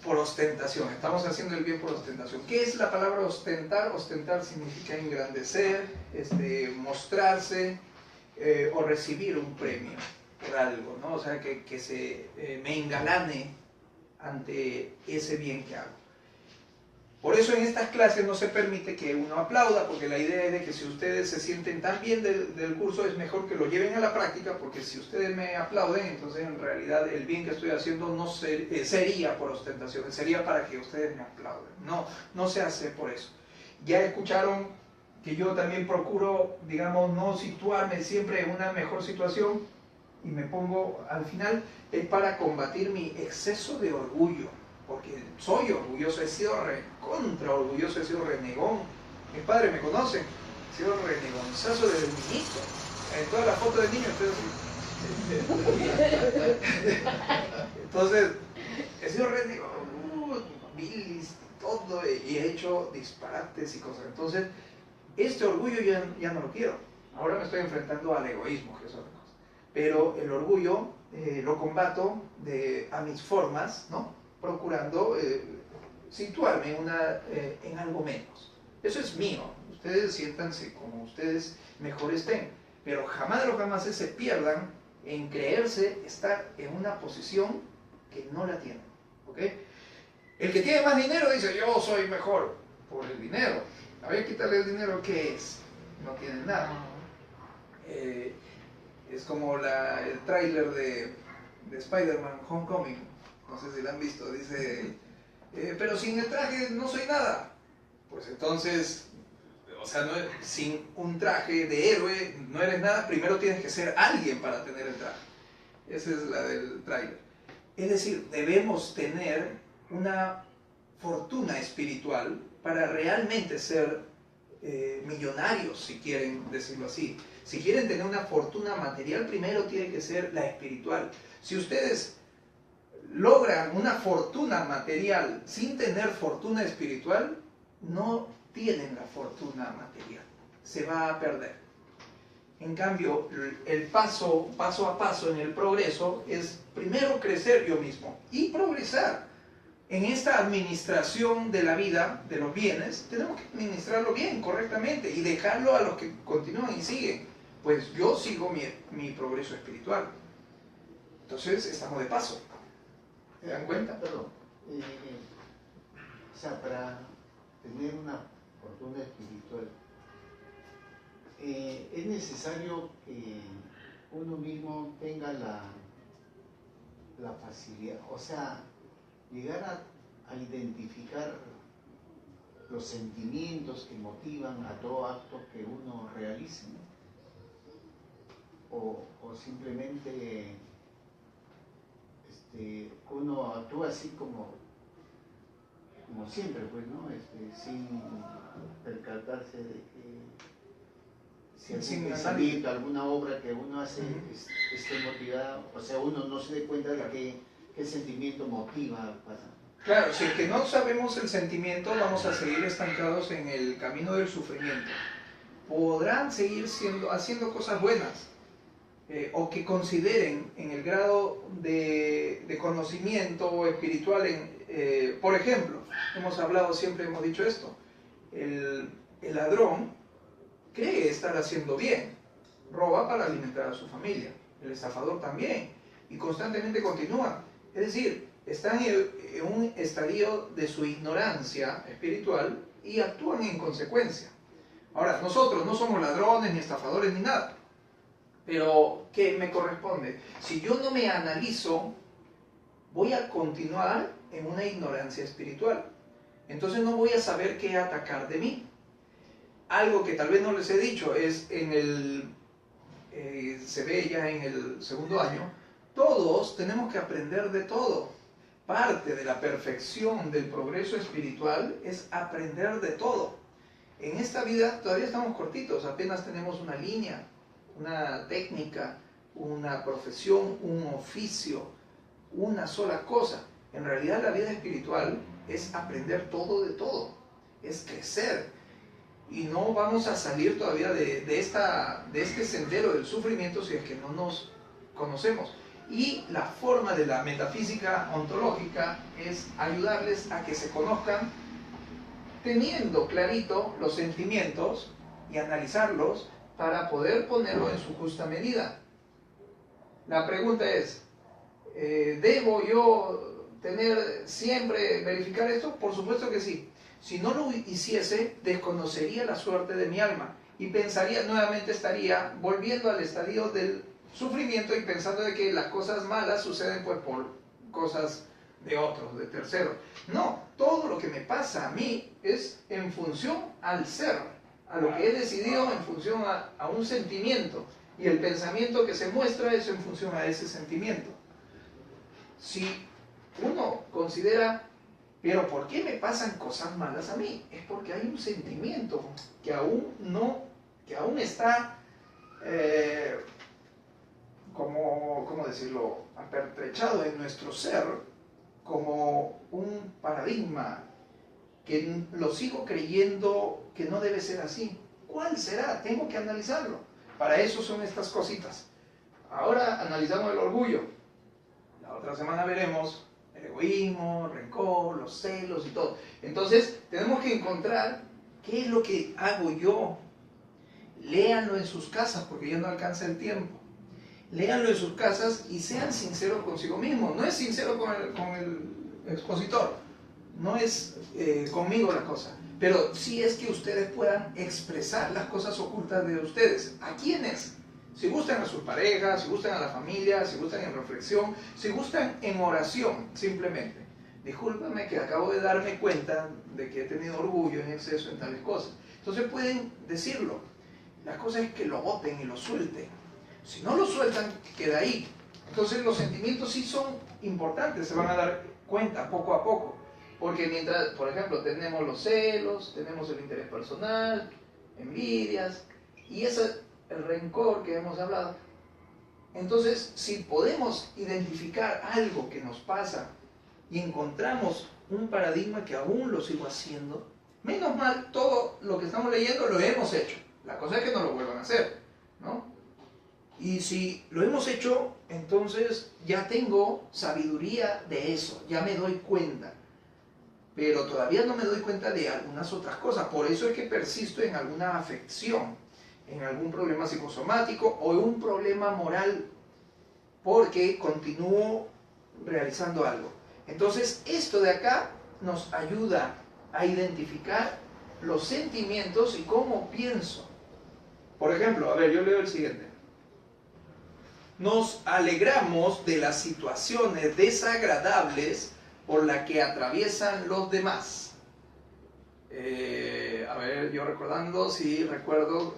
Por ostentación, estamos haciendo el bien por ostentación. ¿Qué es la palabra ostentar? Ostentar significa engrandecer, mostrarse o recibir un premio por algo, ¿no? O sea, que me engalane ante ese bien que hago. Por eso en estas clases no se permite que uno aplauda, porque la idea es de que si ustedes se sienten tan bien del curso, es mejor que lo lleven a la práctica, porque si ustedes me aplauden, entonces en realidad el bien que estoy haciendo no sería por ostentación, sería para que ustedes me aplauden. No se hace por eso. Ya escucharon que yo también procuro, digamos, no situarme siempre en una mejor situación y me pongo al final, es para combatir mi exceso de orgullo. Porque soy orgulloso, he sido recontra orgulloso, he sido renegón Mis padres me conocen. He sido renegonzazo desde el niñito. En todas las fotos de niño estoy así. Entonces, he sido bilis, todo, y he hecho disparates y cosas. Entonces, este orgullo ya no lo quiero. Ahora me estoy enfrentando al egoísmo, que es otra cosa. Pero el orgullo lo combato a mis formas, ¿no? Procurando situarme en algo menos. Eso es mío. Ustedes siéntanse como ustedes mejor estén. Pero jamás de los jamases se pierdan en creerse estar en una posición que no la tienen. ¿Ok? El que tiene más dinero dice, yo soy mejor por el dinero. A ver, quítale el dinero, ¿qué es? No tiene nada. Es como el tráiler de Spider-Man Homecoming. No sé si lo han visto. Dice, pero sin el traje no soy nada. Pues entonces, o sea, sin un traje de héroe no eres nada. Primero tienes que ser alguien para tener el traje. Esa es la del tráiler. Es decir, debemos tener una fortuna espiritual para realmente ser millonarios, si quieren decirlo así. Si quieren tener una fortuna material, primero tiene que ser la espiritual. Si ustedes logran una fortuna material sin tener fortuna espiritual, no tienen la fortuna material. Se va a perder. En cambio, el paso a paso en el progreso es primero crecer yo mismo y progresar. En esta administración de la vida, de los bienes, tenemos que administrarlo bien, correctamente, y dejarlo a los que continúan y siguen. Pues yo sigo mi progreso espiritual. Entonces, estamos de paso. ¿Se dan cuenta? Perdón. O sea, para tener una fortuna espiritual, es necesario que uno mismo tenga la facilidad, o sea, llegar a identificar los sentimientos que motivan a todo acto que uno realice, ¿no? O simplemente uno actúa así como siempre, pues, ¿no? Sin percatarse de que si algún pensamiento, alguna obra que uno hace esté motivada, o sea, uno no se dé cuenta de qué sentimiento motiva para... Claro, si es que no sabemos el sentimiento, vamos a seguir estancados en el camino del sufrimiento. Podrán seguir haciendo cosas buenas, o que consideren en el grado de conocimiento espiritual, por ejemplo, siempre hemos dicho esto, el ladrón cree estar haciendo bien, roba para alimentar a su familia, el estafador también, y constantemente continúa. Es decir, están en un estadio de su ignorancia espiritual y actúan en consecuencia. Ahora, nosotros no somos ladrones, ni estafadores, ni nada. Pero, ¿qué me corresponde? Si yo no me analizo, voy a continuar en una ignorancia espiritual. Entonces no voy a saber qué atacar de mí. Algo que tal vez no les he dicho es se ve ya en el segundo año, todos tenemos que aprender de todo. Parte de la perfección del progreso espiritual es aprender de todo. En esta vida todavía estamos cortitos, apenas tenemos una línea, una técnica, una profesión, un oficio, una sola cosa. En realidad la vida espiritual es aprender todo de todo, es crecer. Y no vamos a salir todavía de este sendero del sufrimiento si es que no nos conocemos. Y la forma de la metafísica ontológica es ayudarles a que se conozcan teniendo clarito los sentimientos y analizarlos para poder ponerlo en su justa medida. La pregunta es, ¿debo yo verificar esto? Por supuesto que sí. Si no lo hiciese, desconocería la suerte de mi alma y estaría volviendo al estadio del sufrimiento y pensando de que las cosas malas suceden pues por cosas de otros, de terceros. No, todo lo que me pasa a mí es en función al ser, a lo que he decidido en función a un sentimiento, y el pensamiento que se muestra es en función a ese sentimiento. Si uno considera Pero ¿por qué me pasan cosas malas a mí? Es porque hay un sentimiento que aún está, ¿cómo decirlo?, apertrechado en nuestro ser como un paradigma que lo sigo creyendo que no debe ser así. ¿Cuál será? Tengo que analizarlo. Para eso son estas cositas. Ahora analizamos el orgullo. La otra semana veremos el egoísmo, el rencor, los celos y todo. Entonces, tenemos que encontrar qué es lo que hago yo. Léanlo en sus casas, porque ya no alcanza el tiempo. Léanlo en sus casas y sean sinceros consigo mismos. No es sincero con el expositor, no es conmigo la cosa, pero sí es que ustedes puedan expresar las cosas ocultas de ustedes. ¿A quiénes? Si gustan a sus parejas, si gustan a la familia, si gustan en reflexión, si gustan en oración, simplemente. Discúlpame que acabo de darme cuenta de que he tenido orgullo en exceso en tales cosas. Entonces pueden decirlo. La cosa es que lo boten y lo suelten. Si no lo sueltan, queda ahí. Entonces los sentimientos sí son importantes, se van a dar cuenta poco a poco. Porque mientras, por ejemplo, tenemos los celos, tenemos el interés personal, envidias, y el rencor que hemos hablado. Entonces, si podemos identificar algo que nos pasa y encontramos un paradigma que aún lo sigo haciendo, menos mal, todo lo que estamos leyendo lo hemos hecho. La cosa es que no lo vuelvan a hacer, ¿no? Y si lo hemos hecho, entonces ya tengo sabiduría de eso, ya me doy cuenta. Pero todavía no me doy cuenta de algunas otras cosas. Por eso es que persisto en alguna afección, en algún problema psicosomático o en un problema moral, porque continúo realizando algo. Entonces, esto de acá nos ayuda a identificar los sentimientos y cómo pienso. Por ejemplo, a ver, yo leo el siguiente. Nos alegramos de las situaciones desagradables por las que atraviesan los demás. A ver, yo recordando, sí, me acuerdo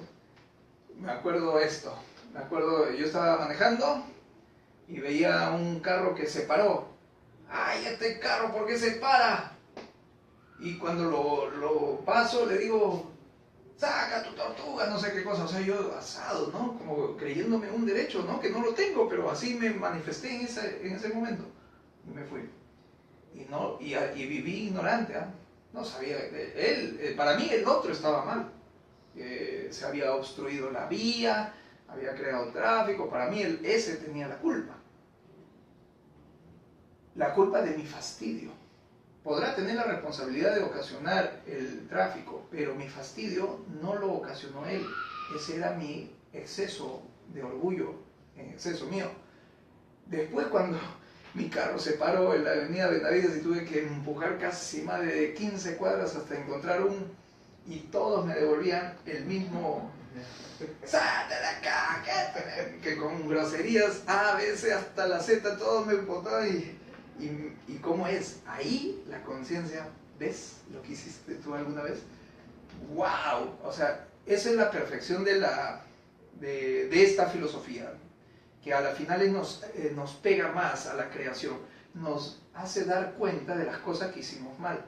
esto. Me acuerdo, yo estaba manejando y veía un carro que se paró. ¡Ay, este carro, por qué se para! Y cuando lo paso, le digo, saca tu tortuga, no sé qué cosa. O sea, yo asado, ¿no? Como creyéndome un derecho, ¿no? Que no lo tengo, pero así me manifesté en ese momento. Y me fui. Y viví ignorante, ¿eh? No sabía. Para mí el otro estaba mal. Se había obstruido la vía, había creado tráfico. Para mí ese tenía la culpa. La culpa de mi fastidio. Podrá tener la responsabilidad de ocasionar el tráfico, pero mi fastidio no lo ocasionó él. Ese era mi exceso de orgullo, en exceso mío. Después, cuando mi carro se paró en la avenida Benavides y tuve que empujar casi más de 15 cuadras hasta encontrar y todos me devolvían el mismo ¡salte de acá! Que con groserías A, B, C, hasta la Z, todos me botaban y cómo es, ahí la conciencia, ¿ves lo que hiciste tú alguna vez? ¡Wow! O sea, esa es la perfección de esta filosofía, que a la final nos pega más a la creación, nos hace dar cuenta de las cosas que hicimos mal.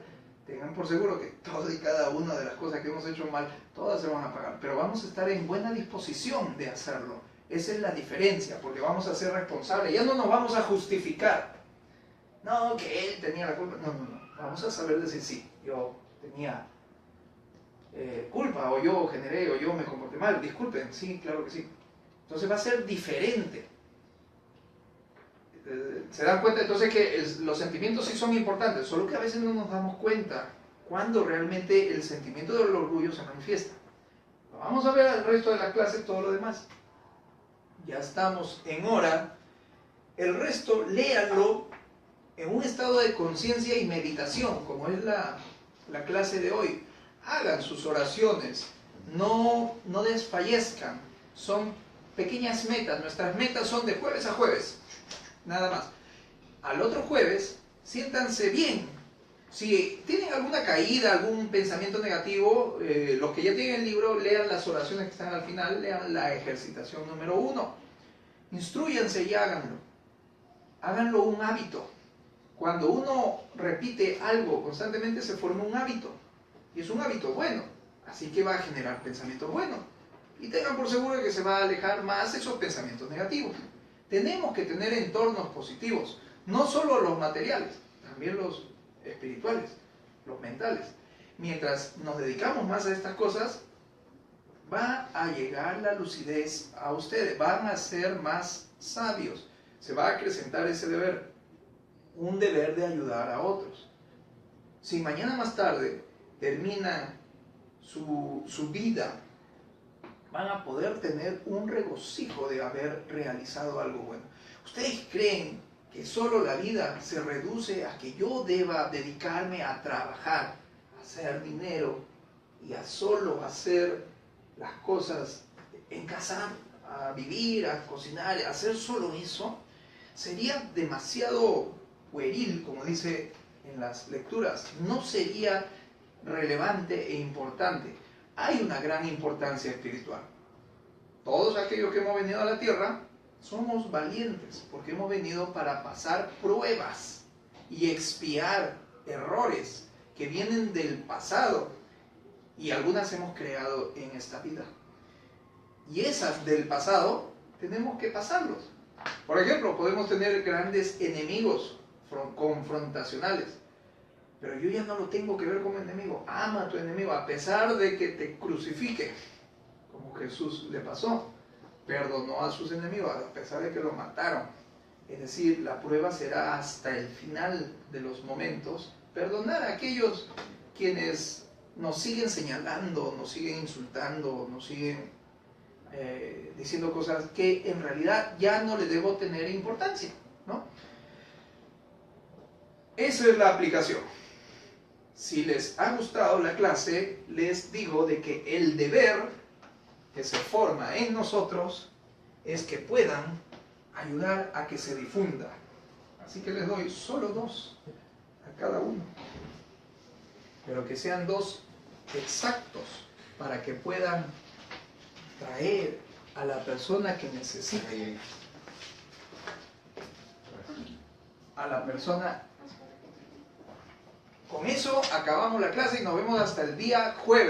Tengan por seguro que todas y cada una de las cosas que hemos hecho mal, todas se van a pagar, pero vamos a estar en buena disposición de hacerlo. Esa es la diferencia, porque vamos a ser responsables, ya no nos vamos a justificar. No, que él tenía la culpa. No. Vamos a saber decir, sí, yo tenía culpa, o yo generé, o yo me comporté mal. Disculpen, sí, claro que sí. Entonces va a ser diferente. Se dan cuenta entonces que los sentimientos sí son importantes, solo que a veces no nos damos cuenta cuando realmente el sentimiento del orgullo se manifiesta. Vamos a ver el resto de la clase, todo lo demás. Ya estamos en hora. El resto, léanlo en un estado de conciencia y meditación, como es la clase de hoy. Hagan sus oraciones, no desfallezcan. Son pequeñas metas, nuestras metas son de jueves a jueves, nada más. Al otro jueves, siéntanse bien. Si tienen alguna caída, algún pensamiento negativo, los que ya tienen el libro, lean las oraciones que están al final, lean la ejercitación número 1. Instrúyanse y háganlo. Háganlo un hábito. Cuando uno repite algo constantemente se forma un hábito, y es un hábito bueno, así que va a generar pensamientos buenos. Y tengan por seguro que se va a alejar más esos pensamientos negativos. Tenemos que tener entornos positivos, no solo los materiales, también los espirituales, los mentales. Mientras nos dedicamos más a estas cosas, va a llegar la lucidez a ustedes, van a ser más sabios, se va a acrecentar ese deber, un deber de ayudar a otros. Si mañana más tarde terminan su vida, van a poder tener un regocijo de haber realizado algo bueno. ¿Ustedes creen que solo la vida se reduce a que yo deba dedicarme a trabajar, a hacer dinero y a solo hacer las cosas en casa, a vivir, a cocinar, a hacer solo eso? Sería demasiado pueril, como dice en las lecturas. No sería relevante e importante. Hay una gran importancia espiritual. Todos aquellos que hemos venido a la tierra somos valientes porque hemos venido para pasar pruebas y expiar errores que vienen del pasado y algunas hemos creado en esta vida. Y esas del pasado tenemos que pasarlos. Por ejemplo, podemos tener grandes enemigos confrontacionales, pero yo ya no lo tengo que ver como enemigo. Ama a tu enemigo a pesar de que te crucifique, como Jesús le pasó. Perdonó a sus enemigos a pesar de que lo mataron. Es decir, la prueba será hasta el final de los momentos perdonar a aquellos quienes nos siguen señalando, nos siguen insultando, nos siguen diciendo cosas que en realidad ya no le debo tener importancia, ¿no? Esa es la aplicación. Si les ha gustado la clase, les digo de que el deber que se forma en nosotros es que puedan ayudar a que se difunda. Así que les doy solo 2 a cada uno, pero que sean 2 exactos para que puedan traer a la persona que necesite, a la persona. Con eso acabamos la clase y nos vemos hasta el día jueves.